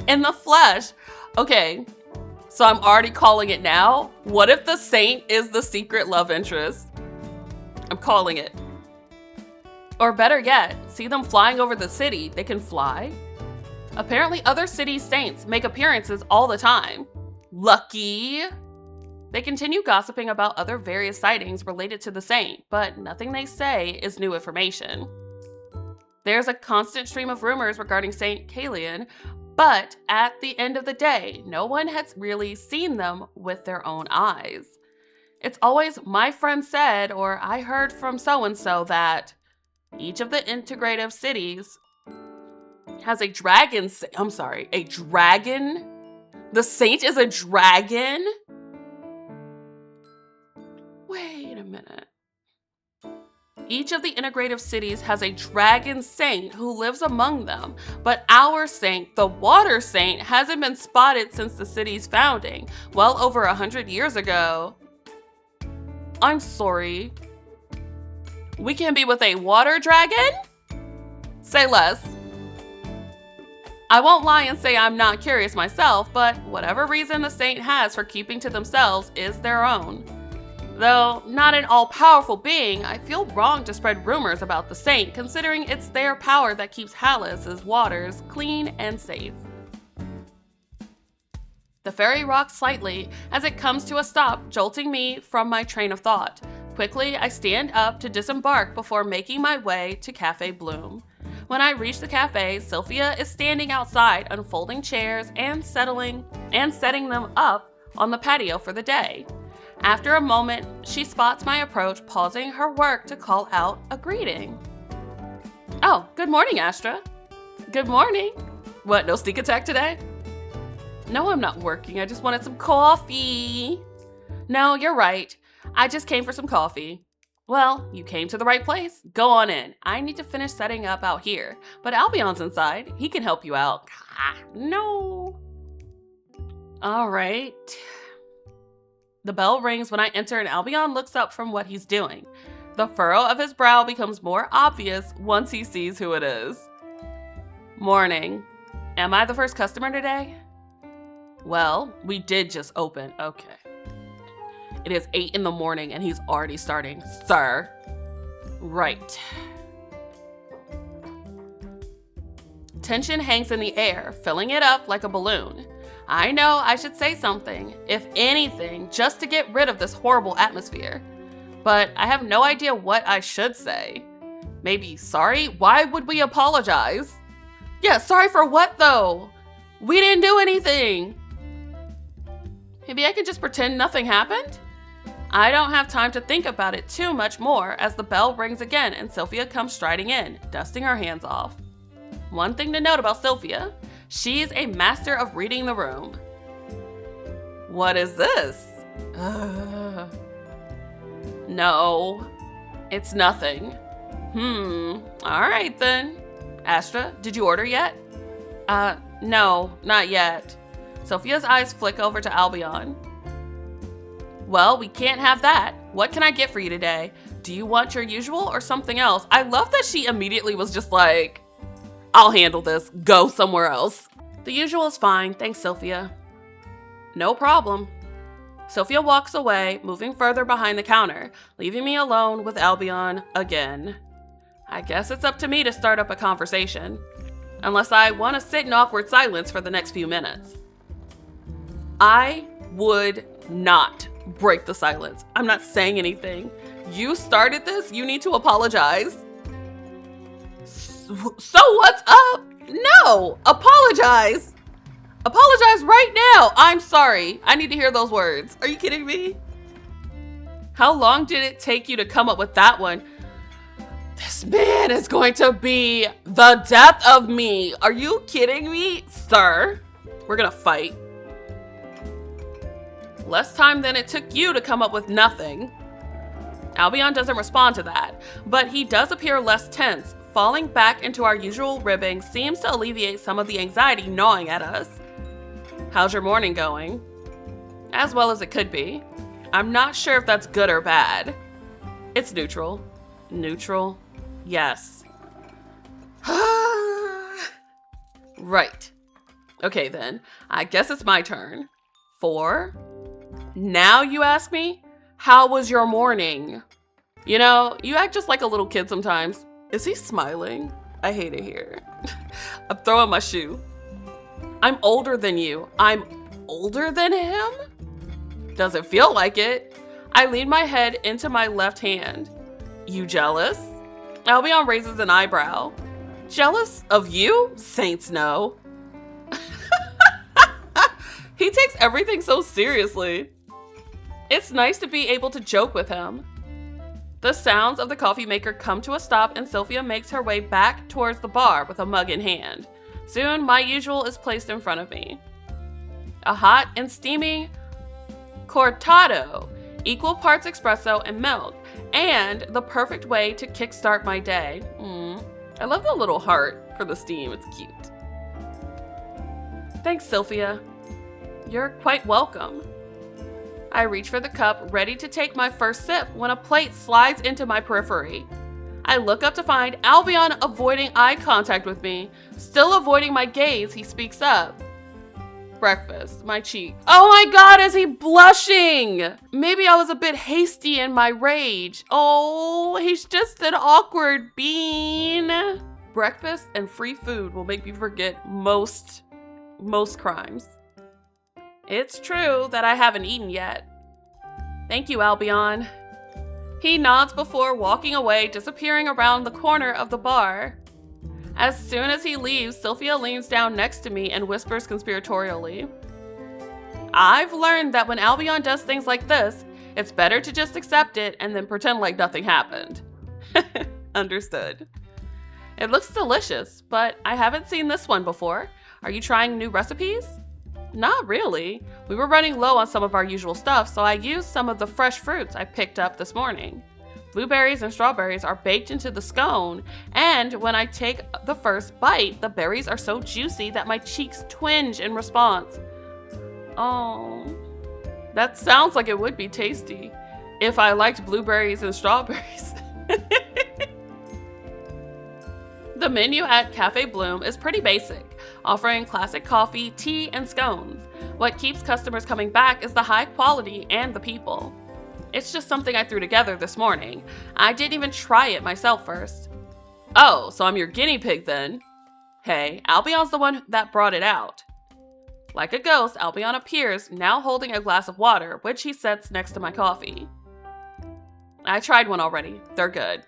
in the flesh. Okay, so I'm already calling it now. What if the saint is the secret love interest? I'm calling it. Or better yet, see them flying over the city. They can fly. Apparently other city saints make appearances all the time. Lucky. They continue gossiping about other various sightings related to the saint, but nothing they say is new information. There's a constant stream of rumors regarding Saint Celian, but at the end of the day, no one has really seen them with their own eyes. It's always my friend said, or I heard from so-and-so that each of the integrative cities has a dragon. A dragon? The saint is a dragon? Wait a minute. Each of the integrative cities has a dragon saint who lives among them, but our saint, the water saint, hasn't been spotted since the city's founding, well over 100 years ago. I'm sorry. We can be with a water dragon? Say less. I won't lie and say I'm not curious myself, but whatever reason the saint has for keeping to themselves is their own. Though not an all-powerful being, I feel wrong to spread rumors about the saint, considering it's their power that keeps Hallis's waters clean and safe. The ferry rocks slightly as it comes to a stop, jolting me from my train of thought. Quickly, I stand up to disembark before making my way to Café Bloom. When I reach the cafe, Sylvia is standing outside unfolding chairs and setting them up on the patio for the day. After a moment, she spots my approach, pausing her work to call out a greeting. Oh, good morning, Astra. Good morning. What, no sneak attack today? No, I'm not working. I just wanted some coffee. No, you're right. I just came for some coffee. Well, you came to the right place. Go on in. I need to finish setting up out here. But Albion's inside. He can help you out. No. All right. The bell rings when I enter and Albion looks up from what he's doing. The furrow of his brow becomes more obvious once he sees who it is. Morning. Am I the first customer today? Well, we did just open. Okay. It is 8 in the morning and he's already starting. Sir. Right. Tension hangs in the air, filling it up like a balloon. I know I should say something, if anything, just to get rid of this horrible atmosphere. But I have no idea what I should say. Maybe sorry? Why would we apologize? Yeah, sorry for what though? We didn't do anything. Maybe I can just pretend nothing happened? I don't have time to think about it too much more as the bell rings again and Sylvia comes striding in, dusting her hands off. One thing to note about Sylvia, she's a master of reading the room. What is this? No, it's nothing. All right then. Astra, did you order yet? No, not yet. Sophia's eyes flick over to Albion. Well, we can't have that. What can I get for you today? Do you want your usual or something else? I love that she immediately was just like, I'll handle this. Go somewhere else. The usual is fine. Thanks, Sophia. No problem. Sophia walks away, moving further behind the counter, leaving me alone with Albion again. I guess it's up to me to start up a conversation. Unless I want to sit in awkward silence for the next few minutes. I would not break the silence. I'm not saying anything. You started this. You need to apologize. So what's up? No, apologize. Apologize right now. I'm sorry. I need to hear those words. Are you kidding me? How long did it take you to come up with that one? This man is going to be the death of me. Are you kidding me, sir? We're gonna fight. Less time than it took you to come up with nothing. Albion doesn't respond to that, but he does appear less tense. Falling back into our usual ribbing seems to alleviate some of the anxiety gnawing at us. How's your morning going? As well as it could be. I'm not sure if that's good or bad. It's neutral. Neutral? Yes. Right. Okay then, I guess it's my turn. 4. Now you ask me, how was your morning? You know, you act just like a little kid sometimes. Is he smiling? I hate it here. I'm throwing my shoe. I'm older than you. I'm older than him? Doesn't feel like it. I lean my head into my left hand. You jealous? Albion raises an eyebrow. Jealous of you? Saints no. He takes everything so seriously. It's nice to be able to joke with him. The sounds of the coffee maker come to a stop and Sylvia makes her way back towards the bar with a mug in hand. Soon, my usual is placed in front of me. A hot and steaming cortado, equal parts espresso and milk, and the perfect way to kickstart my day. I love the little heart for the steam, it's cute. Thanks, Sylvia. You're quite welcome. I reach for the cup, ready to take my first sip when a plate slides into my periphery. I look up to find Albion avoiding eye contact with me. Still avoiding my gaze, he speaks up. Breakfast, my cheek. Oh my god, is he blushing? Maybe I was a bit hasty in my rage. Oh, he's just an awkward bean. Breakfast and free food will make me forget most crimes. It's true that I haven't eaten yet. Thank you, Albion. He nods before walking away, disappearing around the corner of the bar. As soon as he leaves, Sylvia leans down next to me and whispers conspiratorially. I've learned that when Albion does things like this, it's better to just accept it and then pretend like nothing happened. Understood. It looks delicious, but I haven't seen this one before. Are you trying new recipes? Not really. We were running low on some of our usual stuff, so I used some of the fresh fruits I picked up this morning. Blueberries and strawberries are baked into the scone, and when I take the first bite, the berries are so juicy that my cheeks twinge in response. Oh, that sounds like it would be tasty if I liked blueberries and strawberries. The menu at Café Bloom is pretty basic, offering classic coffee, tea, and scones. What keeps customers coming back is the high quality and the people. It's just something I threw together this morning. I didn't even try it myself first. Oh, so I'm your guinea pig then? Hey, Albion's the one that brought it out. Like a ghost, Albion appears, now holding a glass of water, which he sets next to my coffee. I tried one already. They're good.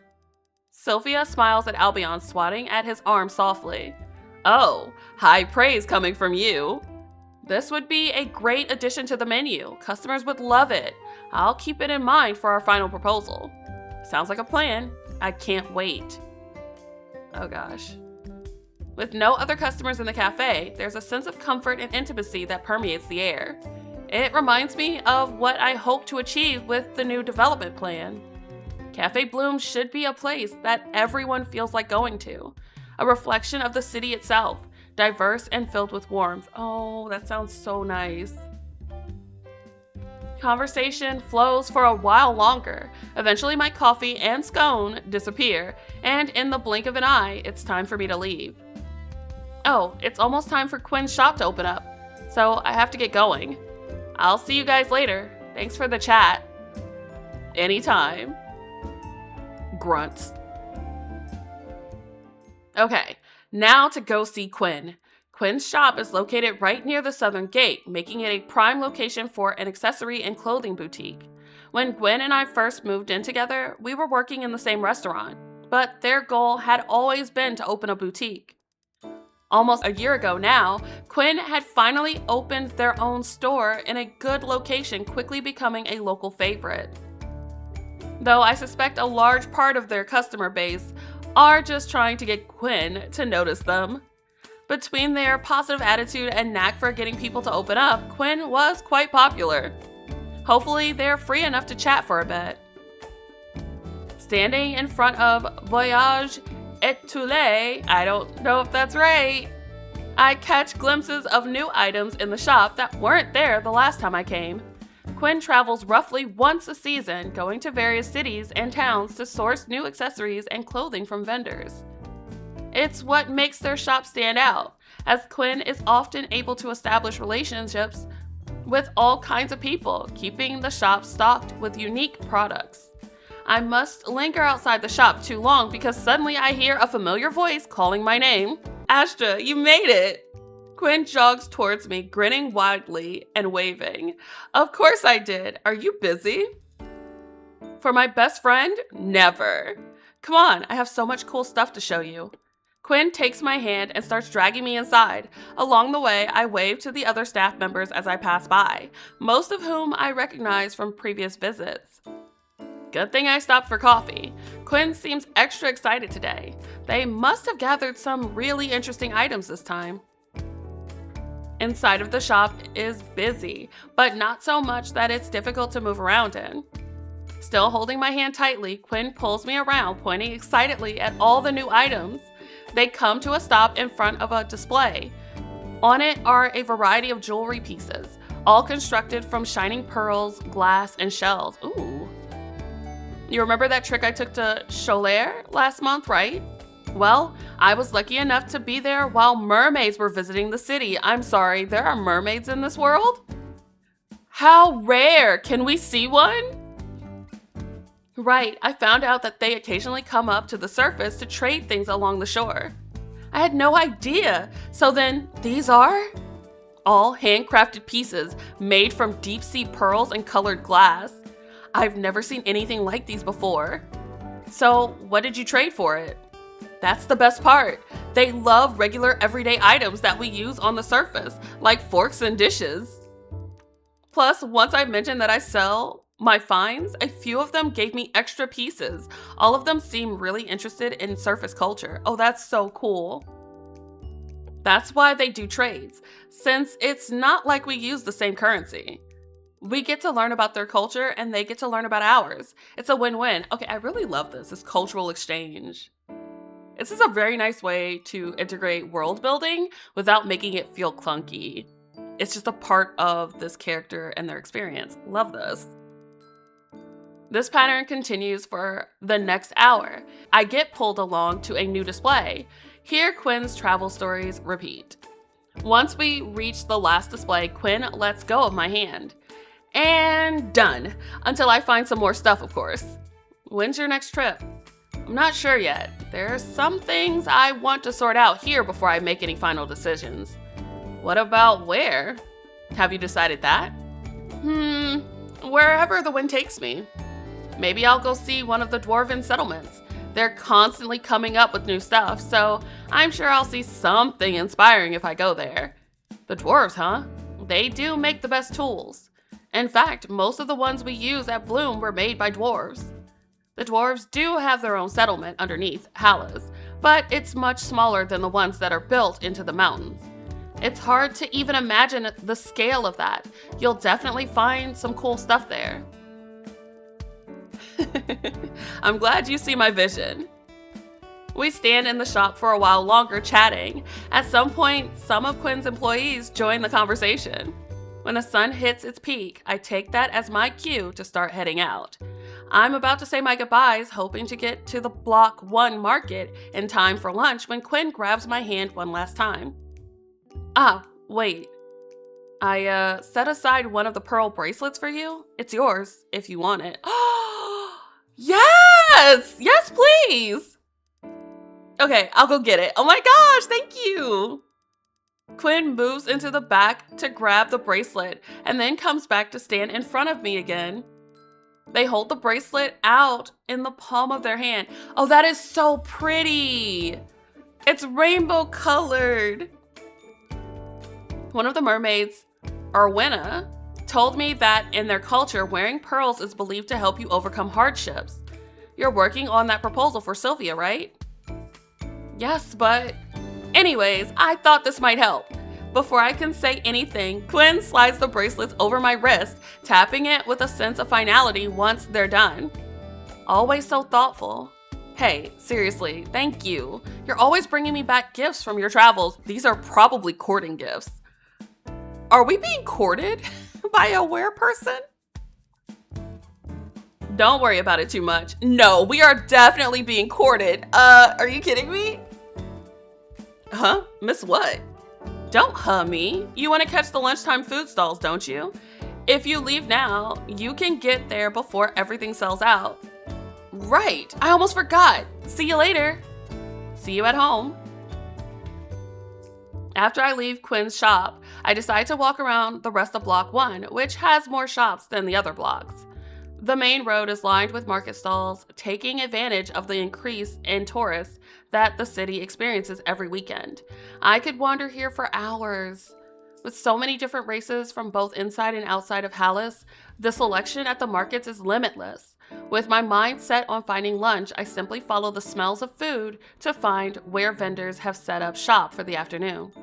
Sylvia smiles at Albion, swatting at his arm softly. Oh, high praise coming from you. This would be a great addition to the menu. Customers would love it. I'll keep it in mind for our final proposal. Sounds like a plan. I can't wait. Oh gosh. With no other customers in the cafe, there's a sense of comfort and intimacy that permeates the air. It reminds me of what I hope to achieve with the new development plan. Café Bloom should be a place that everyone feels like going to. A reflection of the city itself, diverse and filled with warmth. Oh, that sounds so nice. Conversation flows for a while longer. Eventually my coffee and scone disappear, and in the blink of an eye, it's time for me to leave. Oh, it's almost time for Qwynn's shop to open up, so I have to get going. I'll see you guys later. Thanks for the chat. Anytime. Grunts. Okay, now to go see Qwynn. Qwynn's shop is located right near the southern gate, making it a prime location for an accessory and clothing boutique. When Qwynn and I first moved in together, we were working in the same restaurant, but their goal had always been to open a boutique. Almost a year ago now, Qwynn had finally opened their own store in a good location, quickly becoming a local favorite. Though I suspect a large part of their customer base are just trying to get Qwynn to notice them. Between their positive attitude and knack for getting people to open up, Qwynn was quite popular. Hopefully they're free enough to chat for a bit. Standing in front of Voyage Etulé, I don't know if that's right, I catch glimpses of new items in the shop that weren't there the last time I came. Qwynn travels roughly once a season, going to various cities and towns to source new accessories and clothing from vendors. It's what makes their shop stand out, as Qwynn is often able to establish relationships with all kinds of people, keeping the shop stocked with unique products. I must linger outside the shop too long because suddenly I hear a familiar voice calling my name. Astra, you made it! Qwynn jogs towards me, grinning widely and waving. Of course I did. Are you busy? For my best friend? Never. Come on, I have so much cool stuff to show you. Qwynn takes my hand and starts dragging me inside. Along the way, I wave to the other staff members as I pass by, most of whom I recognize from previous visits. Good thing I stopped for coffee. Qwynn seems extra excited today. They must have gathered some really interesting items this time. Inside of the shop is busy, but not so much that it's difficult to move around in. Still holding my hand tightly, Qwynn pulls me around, pointing excitedly at all the new items. They come to a stop in front of a display. On it are a variety of jewelry pieces, all constructed from shining pearls, glass, and shells. Ooh. You remember that trick I took to Cholet last month, right? Well, I was lucky enough to be there while mermaids were visiting the city. I'm sorry, there are mermaids in this world? How rare! Can we see one? Right, I found out that they occasionally come up to the surface to trade things along the shore. I had no idea. So then, these are? All handcrafted pieces made from deep sea pearls and colored glass. I've never seen anything like these before. So, what did you trade for it? That's the best part. They love regular everyday items that we use on the surface, like forks and dishes. Plus, once I mentioned that I sell my finds, a few of them gave me extra pieces. All of them seem really interested in surface culture. Oh, that's so cool. That's why they do trades, since it's not like we use the same currency. We get to learn about their culture and they get to learn about ours. It's a win-win. Okay, I really love this cultural exchange. This is a very nice way to integrate world building without making it feel clunky. It's just a part of this character and their experience. Love this. This pattern continues for the next hour. I get pulled along to a new display. Here, Qwynn's travel stories repeat. Once we reach the last display, Qwynn lets go of my hand. And done. Until I find some more stuff, of course. When's your next trip? I'm not sure yet. There's some things I want to sort out here before I make any final decisions. What about where? Have you decided that? Wherever the wind takes me. Maybe I'll go see one of the dwarven settlements. They're constantly coming up with new stuff, so I'm sure I'll see something inspiring if I go there. The dwarves, huh? They do make the best tools. In fact, most of the ones we use at Bloom were made by dwarves. The dwarves do have their own settlement underneath Hallis, but it's much smaller than the ones that are built into the mountains. It's hard to even imagine the scale of that. You'll definitely find some cool stuff there. I'm glad you see my vision. We stand in the shop for a while longer chatting. At some point, some of Qwynn's employees join the conversation. When the sun hits its peak, I take that as my cue to start heading out. I'm about to say my goodbyes, hoping to get to the Block 1 market in time for lunch when Qwynn grabs my hand one last time. Ah, wait. I set aside one of the pearl bracelets for you. It's yours, if you want it. Yes! Yes, please! Okay, I'll go get it. Oh my gosh, thank you! Qwynn moves into the back to grab the bracelet and then comes back to stand in front of me again. They hold the bracelet out in the palm of their hand. Oh, that is so pretty! It's rainbow colored. One of the mermaids, Qwynn, told me that in their culture, wearing pearls is believed to help you overcome hardships. You're working on that proposal for Sylvia, right? Yes, but... Anyways, I thought this might help. Before I can say anything, Qwynn slides the bracelets over my wrist, tapping it with a sense of finality once they're done. Always so thoughtful. Hey, seriously, thank you. You're always bringing me back gifts from your travels. These are probably courting gifts. Are we being courted by a were-person? Don't worry about it too much. No, we are definitely being courted. Are you kidding me? Huh? Miss what? Don't me. You want to catch the lunchtime food stalls, don't you? If you leave now, you can get there before everything sells out. Right, I almost forgot. See you later. See you at home. After I leave Qwynn's shop, I decide to walk around the rest of Block 1, which has more shops than the other blocks. The main road is lined with market stalls, taking advantage of the increase in tourists that the city experiences every weekend. I could wander here for hours. With so many different races from both inside and outside of Hallis, the selection at the markets is limitless. With my mind set on finding lunch, I simply follow the smells of food to find where vendors have set up shop for the afternoon.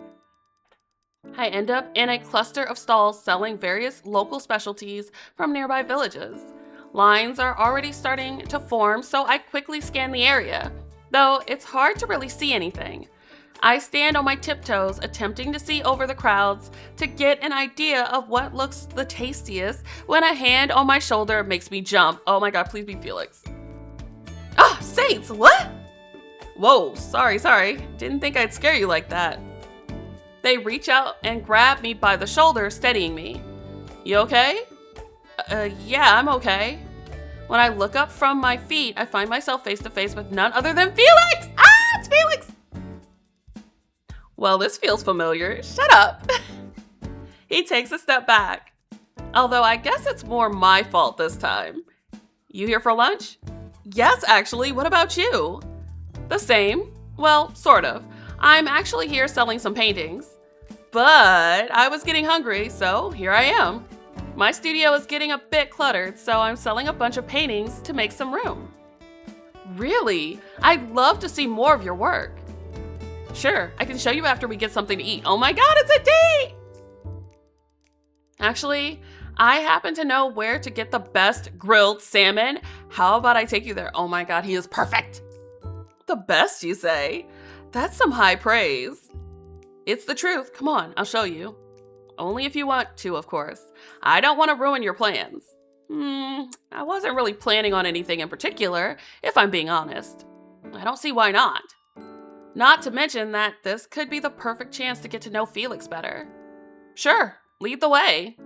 I end up in a cluster of stalls selling various local specialties from nearby villages. Lines are already starting to form, so I quickly scan the area, though it's hard to really see anything. I stand on my tiptoes, attempting to see over the crowds to get an idea of what looks the tastiest when a hand on my shoulder makes me jump. Oh my god, please be Felix. Ah, Saints, what? Whoa, sorry. Didn't think I'd scare you like that. They reach out and grab me by the shoulder, steadying me. You okay? Yeah, I'm okay. When I look up from my feet, I find myself face to face with none other than Felix! Ah, it's Felix! Well, this feels familiar. Shut up. He takes a step back. Although I guess it's more my fault this time. You here for lunch? Yes, actually. What about you? The same. Well, sort of. I'm actually here selling some paintings. But I was getting hungry, so here I am. My studio is getting a bit cluttered, so I'm selling a bunch of paintings to make some room. Really? I'd love to see more of your work. Sure, I can show you after we get something to eat. Oh my god, it's a date! Actually, I happen to know where to get the best grilled salmon. How about I take you there? Oh my god, he is perfect. The best, you say? That's some high praise. It's the truth. Come on, I'll show you. Only if you want to, of course. I don't want to ruin your plans. I wasn't really planning on anything in particular, if I'm being honest. I don't see why not. Not to mention that this could be the perfect chance to get to know Felix better. Sure, lead the way.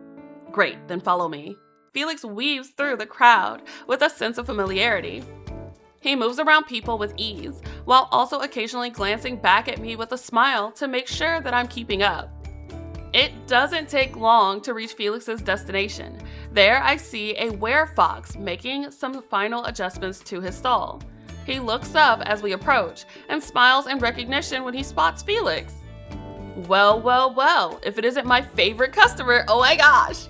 Great, then follow me. Felix weaves through the crowd with a sense of familiarity. He moves around people with ease, while also occasionally glancing back at me with a smile to make sure that I'm keeping up. It doesn't take long to reach Felix's destination. There I see a werefox making some final adjustments to his stall. He looks up as we approach and smiles in recognition when he spots Felix. Well, well, well, if it isn't my favorite customer, oh my gosh!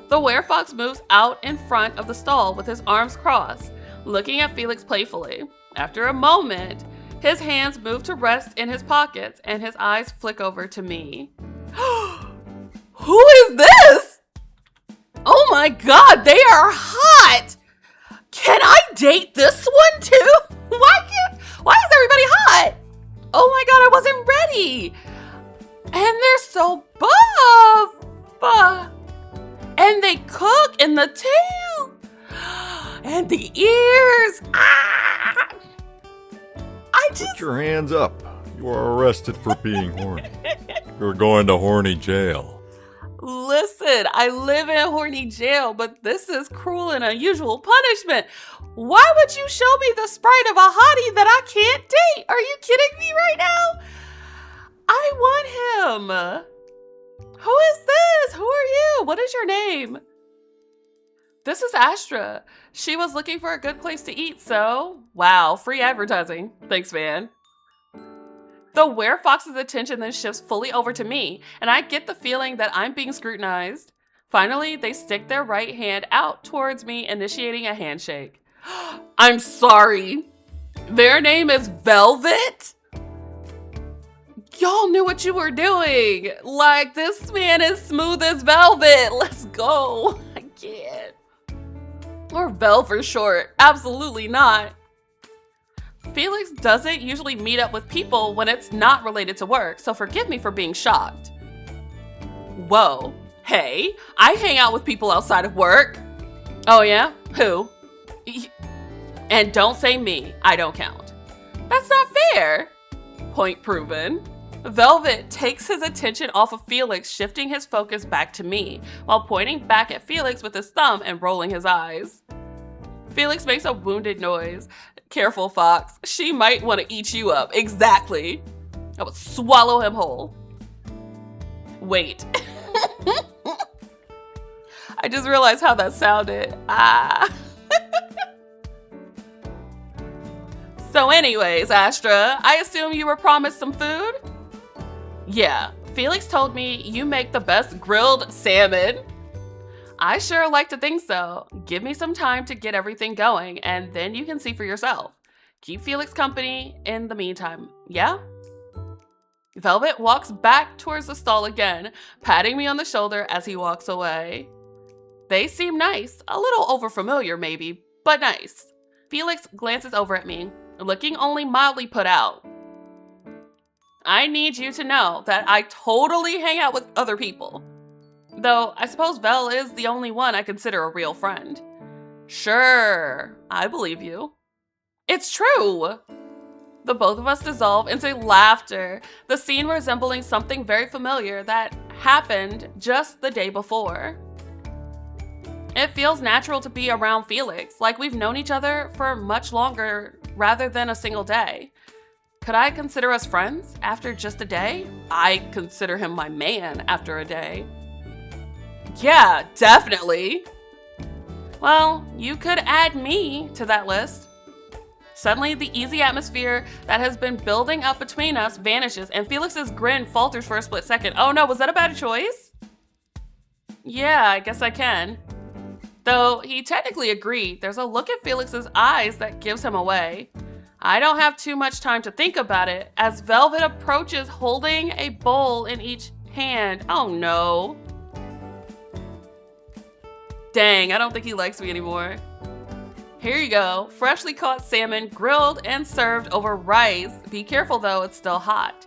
The werefox moves out in front of the stall with his arms crossed, looking at Felix playfully. After a moment, his hands move to rest in his pockets and his eyes flick over to me. Who is this? Oh my god, they are hot! Can I date this one too? Why is everybody hot? Oh my god, I wasn't ready. And they're so buff. And they cook in the tail. And the ears. Put your hands up. You are arrested for being horny. You're going to horny jail. Listen, I live in horny jail, but this is cruel and unusual punishment. Why would you show me the sprite of a hottie that I can't date? Are you kidding me right now? I want him. Who is this? Who are you? What is your name? This is Astra. She was looking for a good place to eat, so... Wow, free advertising. Thanks, man. The werefox's attention then shifts fully over to me, and I get the feeling that I'm being scrutinized. Finally, they stick their right hand out towards me, initiating a handshake. I'm sorry. Their name is Velvet? Y'all knew what you were doing. Like, this man is smooth as velvet. Let's go. I can't. Or Vel for short. Absolutely not. Felix doesn't usually meet up with people when it's not related to work, so forgive me for being shocked. Whoa. Hey, I hang out with people outside of work. Oh yeah? Who? And don't say me. I don't count. That's not fair. Point proven. Velvet takes his attention off of Felix, shifting his focus back to me, while pointing back at Felix with his thumb and rolling his eyes. Felix makes a wounded noise. Careful, Fox. She might want to eat you up. Exactly. I would swallow him whole. Wait. I just realized how that sounded. So anyways, Astra, I assume you were promised some food? Yeah, Felix told me you make the best grilled salmon. I sure like to think so. Give me some time to get everything going, and then you can see for yourself. Keep Felix company in the meantime, yeah? Velvet walks back towards the stall again, patting me on the shoulder as he walks away. They seem nice, a little overfamiliar maybe, but nice. Felix glances over at me, looking only mildly put out. I need you to know that I totally hang out with other people. Though, I suppose Vel is the only one I consider a real friend. Sure, I believe you. It's true! The both of us dissolve into laughter, the scene resembling something very familiar that happened just the day before. It feels natural to be around Felix, like we've known each other for much longer rather than a single day. Could I consider us friends after just a day? I consider him my man after a day. Yeah, definitely. Well, you could add me to that list. Suddenly, the easy atmosphere that has been building up between us vanishes, and Felix's grin falters for a split second. Oh no, was that a bad choice? Yeah, I guess I can. Though he technically agreed, there's a look at Felix's eyes that gives him away. I don't have too much time to think about it as Velvet approaches holding a bowl in each hand. Oh no. Dang, I don't think he likes me anymore. Here you go, freshly caught salmon, grilled and served over rice. Be careful though, it's still hot.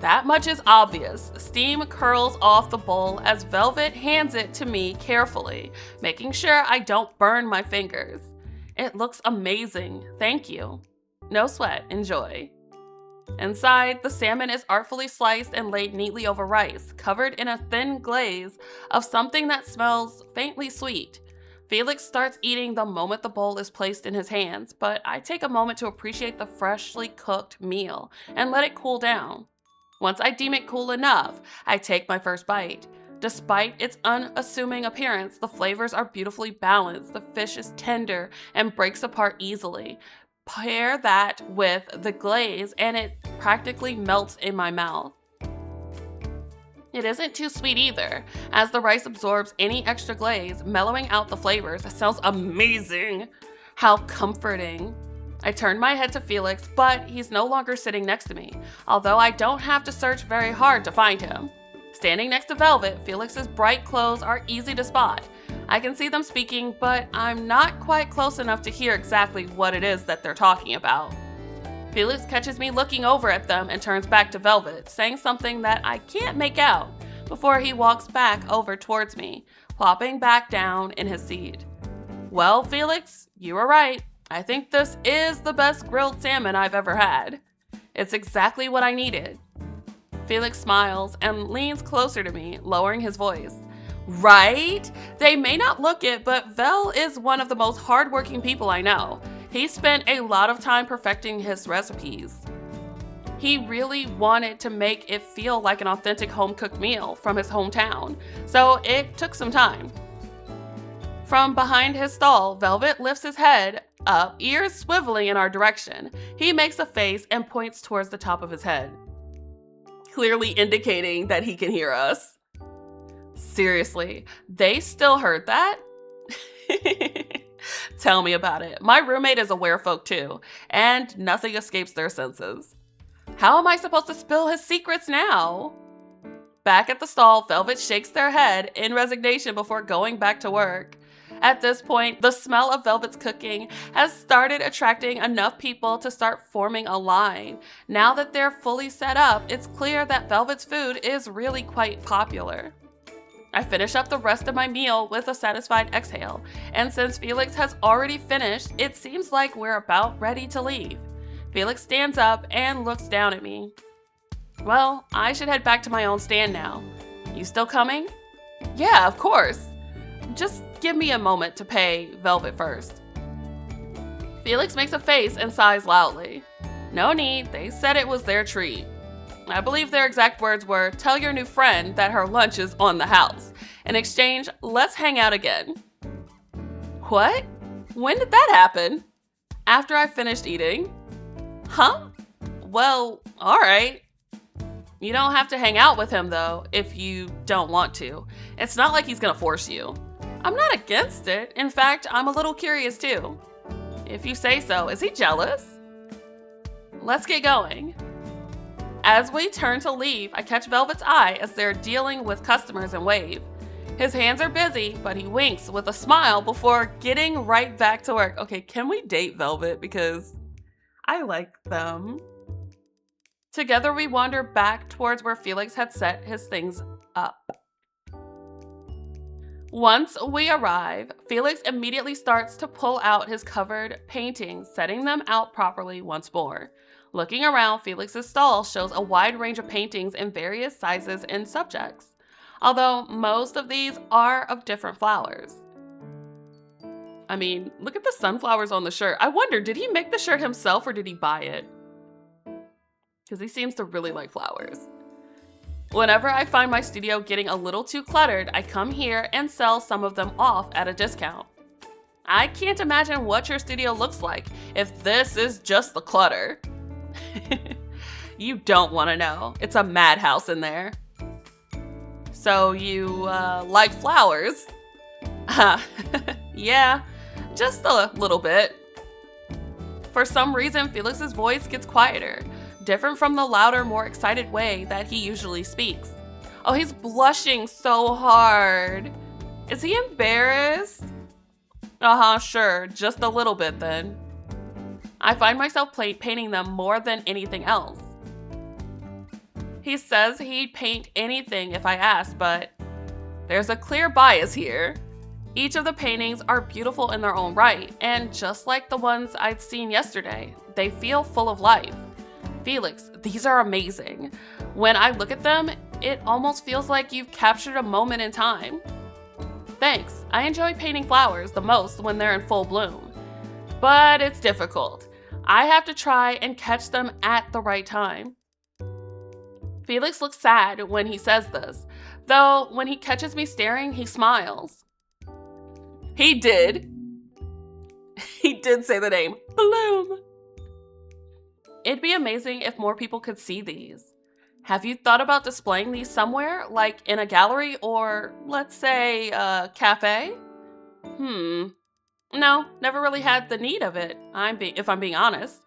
That much is obvious. Steam curls off the bowl as Velvet hands it to me carefully, making sure I don't burn my fingers. It looks amazing, thank you. No sweat, enjoy. Inside, the salmon is artfully sliced and laid neatly over rice, covered in a thin glaze of something that smells faintly sweet. Felix starts eating the moment the bowl is placed in his hands, but I take a moment to appreciate the freshly cooked meal and let it cool down. Once I deem it cool enough, I take my first bite. Despite its unassuming appearance, the flavors are beautifully balanced. The fish is tender and breaks apart easily. Pair that with the glaze and it practically melts in my mouth. It isn't too sweet either, as the rice absorbs any extra glaze, mellowing out the flavors. It sounds amazing. How comforting. I turn my head to Felix, but he's no longer sitting next to me, although I don't have to search very hard to find him. Standing next to Velvet, Felix's bright clothes are easy to spot. I can see them speaking, but I'm not quite close enough to hear exactly what it is that they're talking about. Felix catches me looking over at them and turns back to Velvet, saying something that I can't make out before he walks back over towards me, plopping back down in his seat. Well, Felix, you were right. I think this is the best grilled salmon I've ever had. It's exactly what I needed. Felix smiles and leans closer to me, lowering his voice. Right? They may not look it, but Vel is one of the most hardworking people I know. He spent a lot of time perfecting his recipes. He really wanted to make it feel like an authentic home-cooked meal from his hometown, so it took some time. From behind his stall, Velvet lifts his head up, ears swiveling in our direction. He makes a face and points towards the top of his head, clearly indicating that he can hear us. Seriously, they still heard that? Tell me about it. My roommate is a werefolk too, and nothing escapes their senses. How am I supposed to spill his secrets now? Back at the stall, Velvet shakes their head in resignation before going back to work. At this point, the smell of Velvet's cooking has started attracting enough people to start forming a line. Now that they're fully set up, it's clear that Velvet's food is really quite popular. I finish up the rest of my meal with a satisfied exhale, and since Felix has already finished, it seems like we're about ready to leave. Felix stands up and looks down at me. Well, I should head back to my own stand now. You still coming? Yeah, of course. Just give me a moment to pay Velvet first. Felix makes a face and sighs loudly. No need, they said it was their treat. I believe their exact words were, tell your new friend that her lunch is on the house. In exchange, let's hang out again. What? When did that happen? After I finished eating. Huh? Well, alright. You don't have to hang out with him though, if you don't want to. It's not like he's gonna force you. I'm not against it. In fact, I'm a little curious too. If you say so, is he jealous? Let's get going. As we turn to leave, I catch Velvet's eye as they're dealing with customers and wave. His hands are busy, but he winks with a smile before getting right back to work. Okay, can we date Velvet? Because I like them. Together we wander back towards where Felix had set his things up. Once we arrive, Felix immediately starts to pull out his covered paintings, setting them out properly once more. Looking around, Felix's stall shows a wide range of paintings in various sizes and subjects, although most of these are of different flowers. I mean, look at the sunflowers on the shirt. I wonder, did he make the shirt himself or did he buy it? Because he seems to really like flowers. Whenever I find my studio getting a little too cluttered, I come here and sell some of them off at a discount. I can't imagine what your studio looks like if this is just the clutter. You don't want to know. It's a madhouse in there. So you like flowers? Yeah, just a little bit. For some reason, Felix's voice gets quieter, different from the louder, more excited way that he usually speaks. Oh, he's blushing so hard. Is he embarrassed? Sure, just a little bit then. I find myself painting them more than anything else. He says he'd paint anything if I asked, but there's a clear bias here. Each of the paintings are beautiful in their own right, and just like the ones I'd seen yesterday, they feel full of life. Felix, these are amazing. When I look at them, it almost feels like you've captured a moment in time. Thanks. I enjoy painting flowers the most when they're in full bloom. But it's difficult. I have to try and catch them at the right time. Felix looks sad when he says this, though when he catches me staring, he smiles. He did say the name, Bloom. It'd be amazing if more people could see these. Have you thought about displaying these somewhere, like in a gallery or, let's say, a cafe? No, never really had the need of it, if I'm being honest.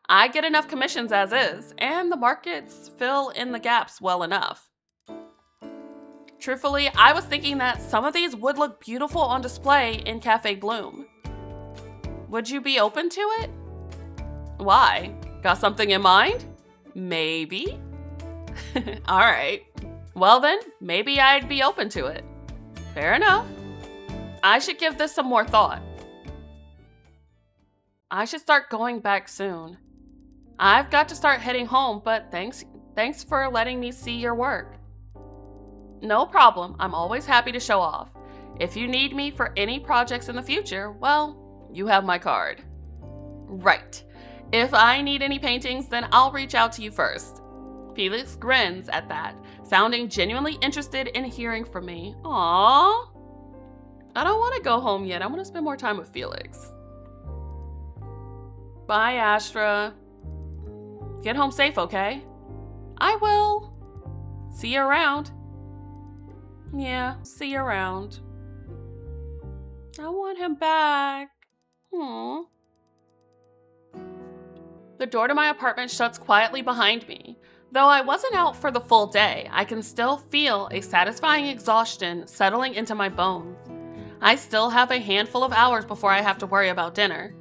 I get enough commissions as is, and the markets fill in the gaps well enough. Truthfully, I was thinking that some of these would look beautiful on display in Café Bloom. Would you be open to it? Why? Got something in mind? Maybe? Alright. Well then, maybe I'd be open to it. Fair enough. I should give this some more thought. I should start going back soon. I've got to start heading home, but thanks for letting me see your work. No problem. I'm always happy to show off. If you need me for any projects in the future, well, you have my card. Right. If I need any paintings, then I'll reach out to you first. Felix grins at that, sounding genuinely interested in hearing from me. Aww. I don't want to go home yet. I want to spend more time with Felix. Bye, Astra. Get home safe, okay? I will. See you around. Yeah, see you around. I want him back. Aww. The door to my apartment shuts quietly behind me. Though I wasn't out for the full day, I can still feel a satisfying exhaustion settling into my bones. I still have a handful of hours before I have to worry about dinner.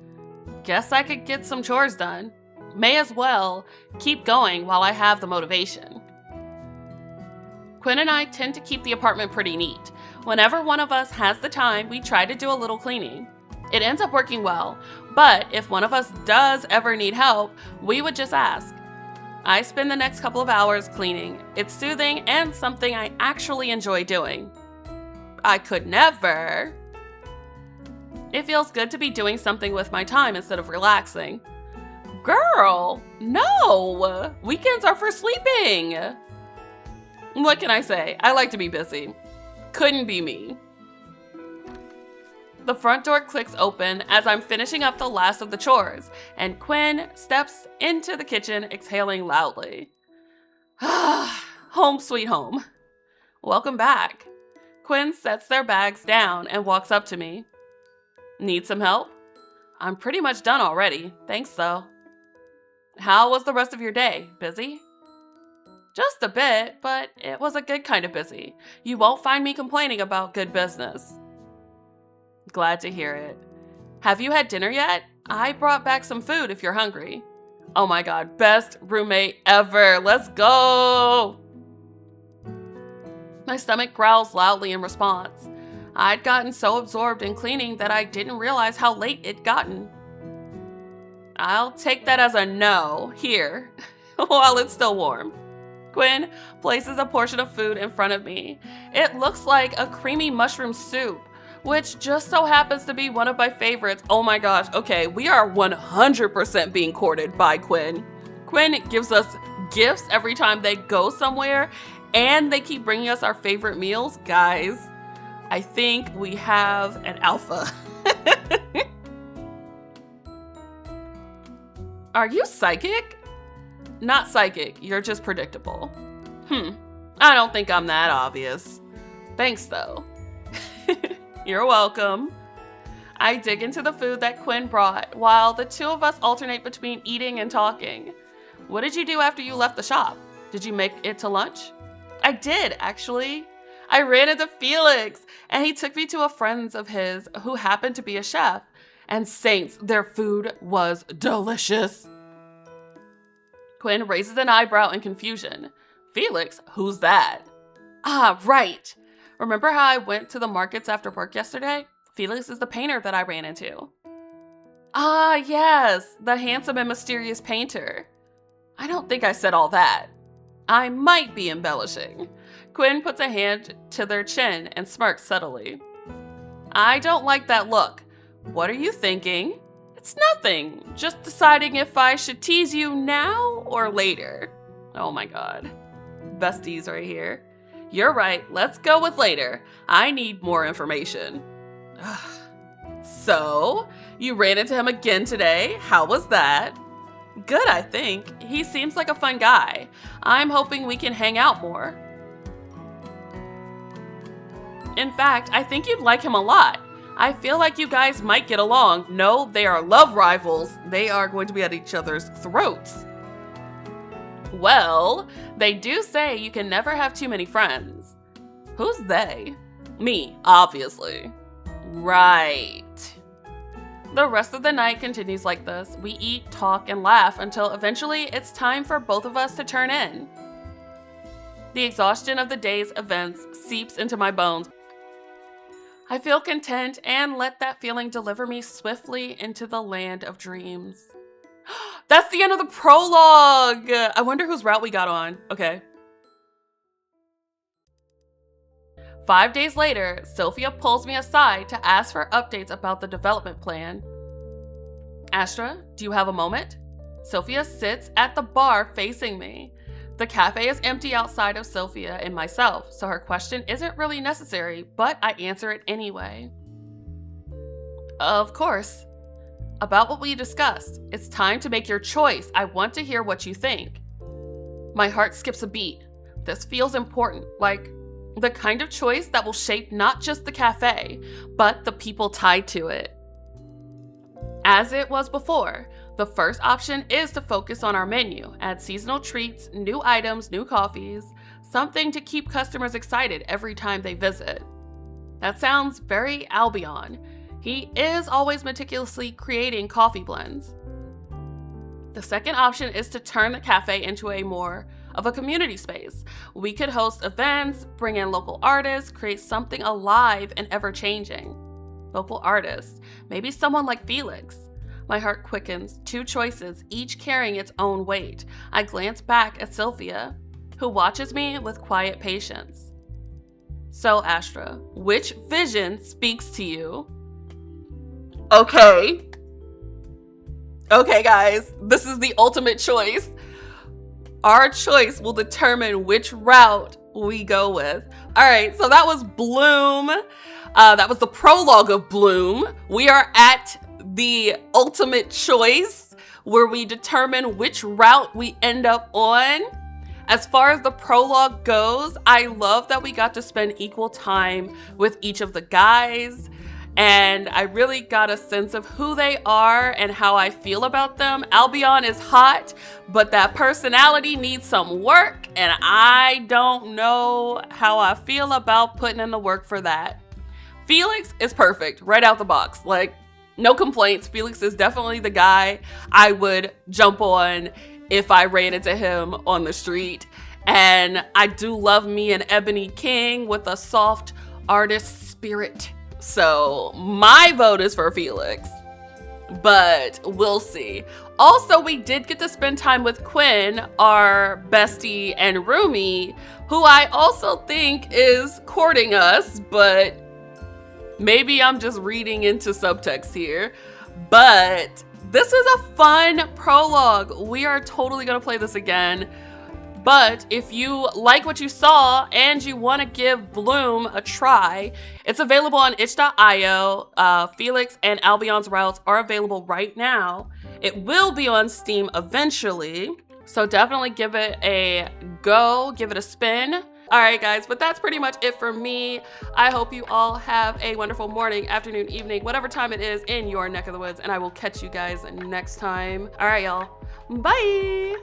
Guess I could get some chores done. May as well keep going while I have the motivation. Qwynn and I tend to keep the apartment pretty neat. Whenever one of us has the time, we try to do a little cleaning. It ends up working well, but if one of us does ever need help, we would just ask. I spend the next couple of hours cleaning. It's soothing and something I actually enjoy doing. I could never. It feels good to be doing something with my time instead of relaxing. Girl, no! Weekends are for sleeping! What can I say? I like to be busy. Couldn't be me. The front door clicks open as I'm finishing up the last of the chores, and Qwynn steps into the kitchen, exhaling loudly. Home sweet home. Welcome back. Qwynn sets their bags down and walks up to me. Need some help? I'm pretty much done already. Thanks, though. How was the rest of your day? Busy? Just a bit, but it was a good kind of busy. You won't find me complaining about good business. Glad to hear it. Have you had dinner yet? I brought back some food if you're hungry. Oh my god, best roommate ever. Let's go! My stomach growls loudly in response. I'd gotten so absorbed in cleaning that I didn't realize how late it'd gotten. I'll take that as a no, here, while it's still warm. Qwynn places a portion of food in front of me. It looks like a creamy mushroom soup, which just so happens to be one of my favorites. Oh my gosh, okay, we are 100% being courted by Qwynn. Qwynn gives us gifts every time they go somewhere, and they keep bringing us our favorite meals. Guys, I think we have an alpha. Are you psychic? Not psychic, you're just predictable. I don't think I'm that obvious. Thanks, though. You're welcome. I dig into the food that Qwynn brought while the two of us alternate between eating and talking. What did you do after you left the shop? Did you make it to lunch? I did, actually. I ran into Felix, and he took me to a friend of his who happened to be a chef. And saints, their food was delicious. Qwynn raises an eyebrow in confusion. Felix, who's that? Ah, right. Remember how I went to the markets after work yesterday? Felix is the painter that I ran into. Ah, yes, the handsome and mysterious painter. I don't think I said all that. I might be embellishing. Qwynn puts a hand to their chin and smirks subtly. I don't like that look. What are you thinking? It's nothing. Just deciding if I should tease you now or later. Oh my god. Besties right here. You're right. Let's go with later. I need more information. So, you ran into him again today. How was that? Good, I think. He seems like a fun guy. I'm hoping we can hang out more. In fact, I think you'd like him a lot. I feel like you guys might get along. No, they are love rivals. They are going to be at each other's throats. Well, they do say you can never have too many friends. Who's they? Me, obviously. Right. The rest of the night continues like this. We eat, talk, and laugh until eventually it's time for both of us to turn in. The exhaustion of the day's events seeps into my bones. I feel content and let that feeling deliver me swiftly into the land of dreams. That's the end of the prologue! I wonder whose route we got on. Okay. 5 days later, Sophia pulls me aside to ask for updates about the development plan. Astra, do you have a moment? Sophia sits at the bar facing me. The cafe is empty outside of Sophia and myself, so her question isn't really necessary, but I answer it anyway. Of course. About what we discussed. It's time to make your choice. I want to hear what you think. My heart skips a beat. This feels important, like the kind of choice that will shape not just the cafe, but the people tied to it. As it was before, the first option is to focus on our menu, add seasonal treats, new items, new coffees, something to keep customers excited every time they visit. That sounds very Albion. He is always meticulously creating coffee blends. The second option is to turn the cafe into a more of a community space. We could host events, bring in local artists, create something alive and ever-changing. Local artists, maybe someone like Felix. My heart quickens, 2 choices, each carrying its own weight. I glance back at Sophia, who watches me with quiet patience. So, Astra, which vision speaks to you? Okay, guys, this is the ultimate choice. Our choice will determine which route we go with. All right, so that was Bloom. That was the prologue of Bloom. We are at the ultimate choice where we determine which route we end up on. As far as the prologue goes, I love that we got to spend equal time with each of the guys. And I really got a sense of who they are and how I feel about them. Albion is hot, but that personality needs some work, and I don't know how I feel about putting in the work for that. Felix is perfect, right out the box. Like, no complaints. Felix is definitely the guy I would jump on if I ran into him on the street. And I do love me an Ebony King with a soft artist spirit. So my vote is for Felix, but we'll see. Also, we did get to spend time with Qwynn, our bestie and roomie, who I also think is courting us, but maybe I'm just reading into subtext here. But this is a fun prologue. We are totally gonna play this again. But if you like what you saw and you want to give Bloom a try, it's available on itch.io. Felix and Albion's routes are available right now. It will be on Steam eventually, so definitely give it a go, give it a spin. All right, guys, but that's pretty much it for me. I hope you all have a wonderful morning, afternoon, evening, whatever time it is in your neck of the woods, and I will catch you guys next time. All right, y'all. Bye.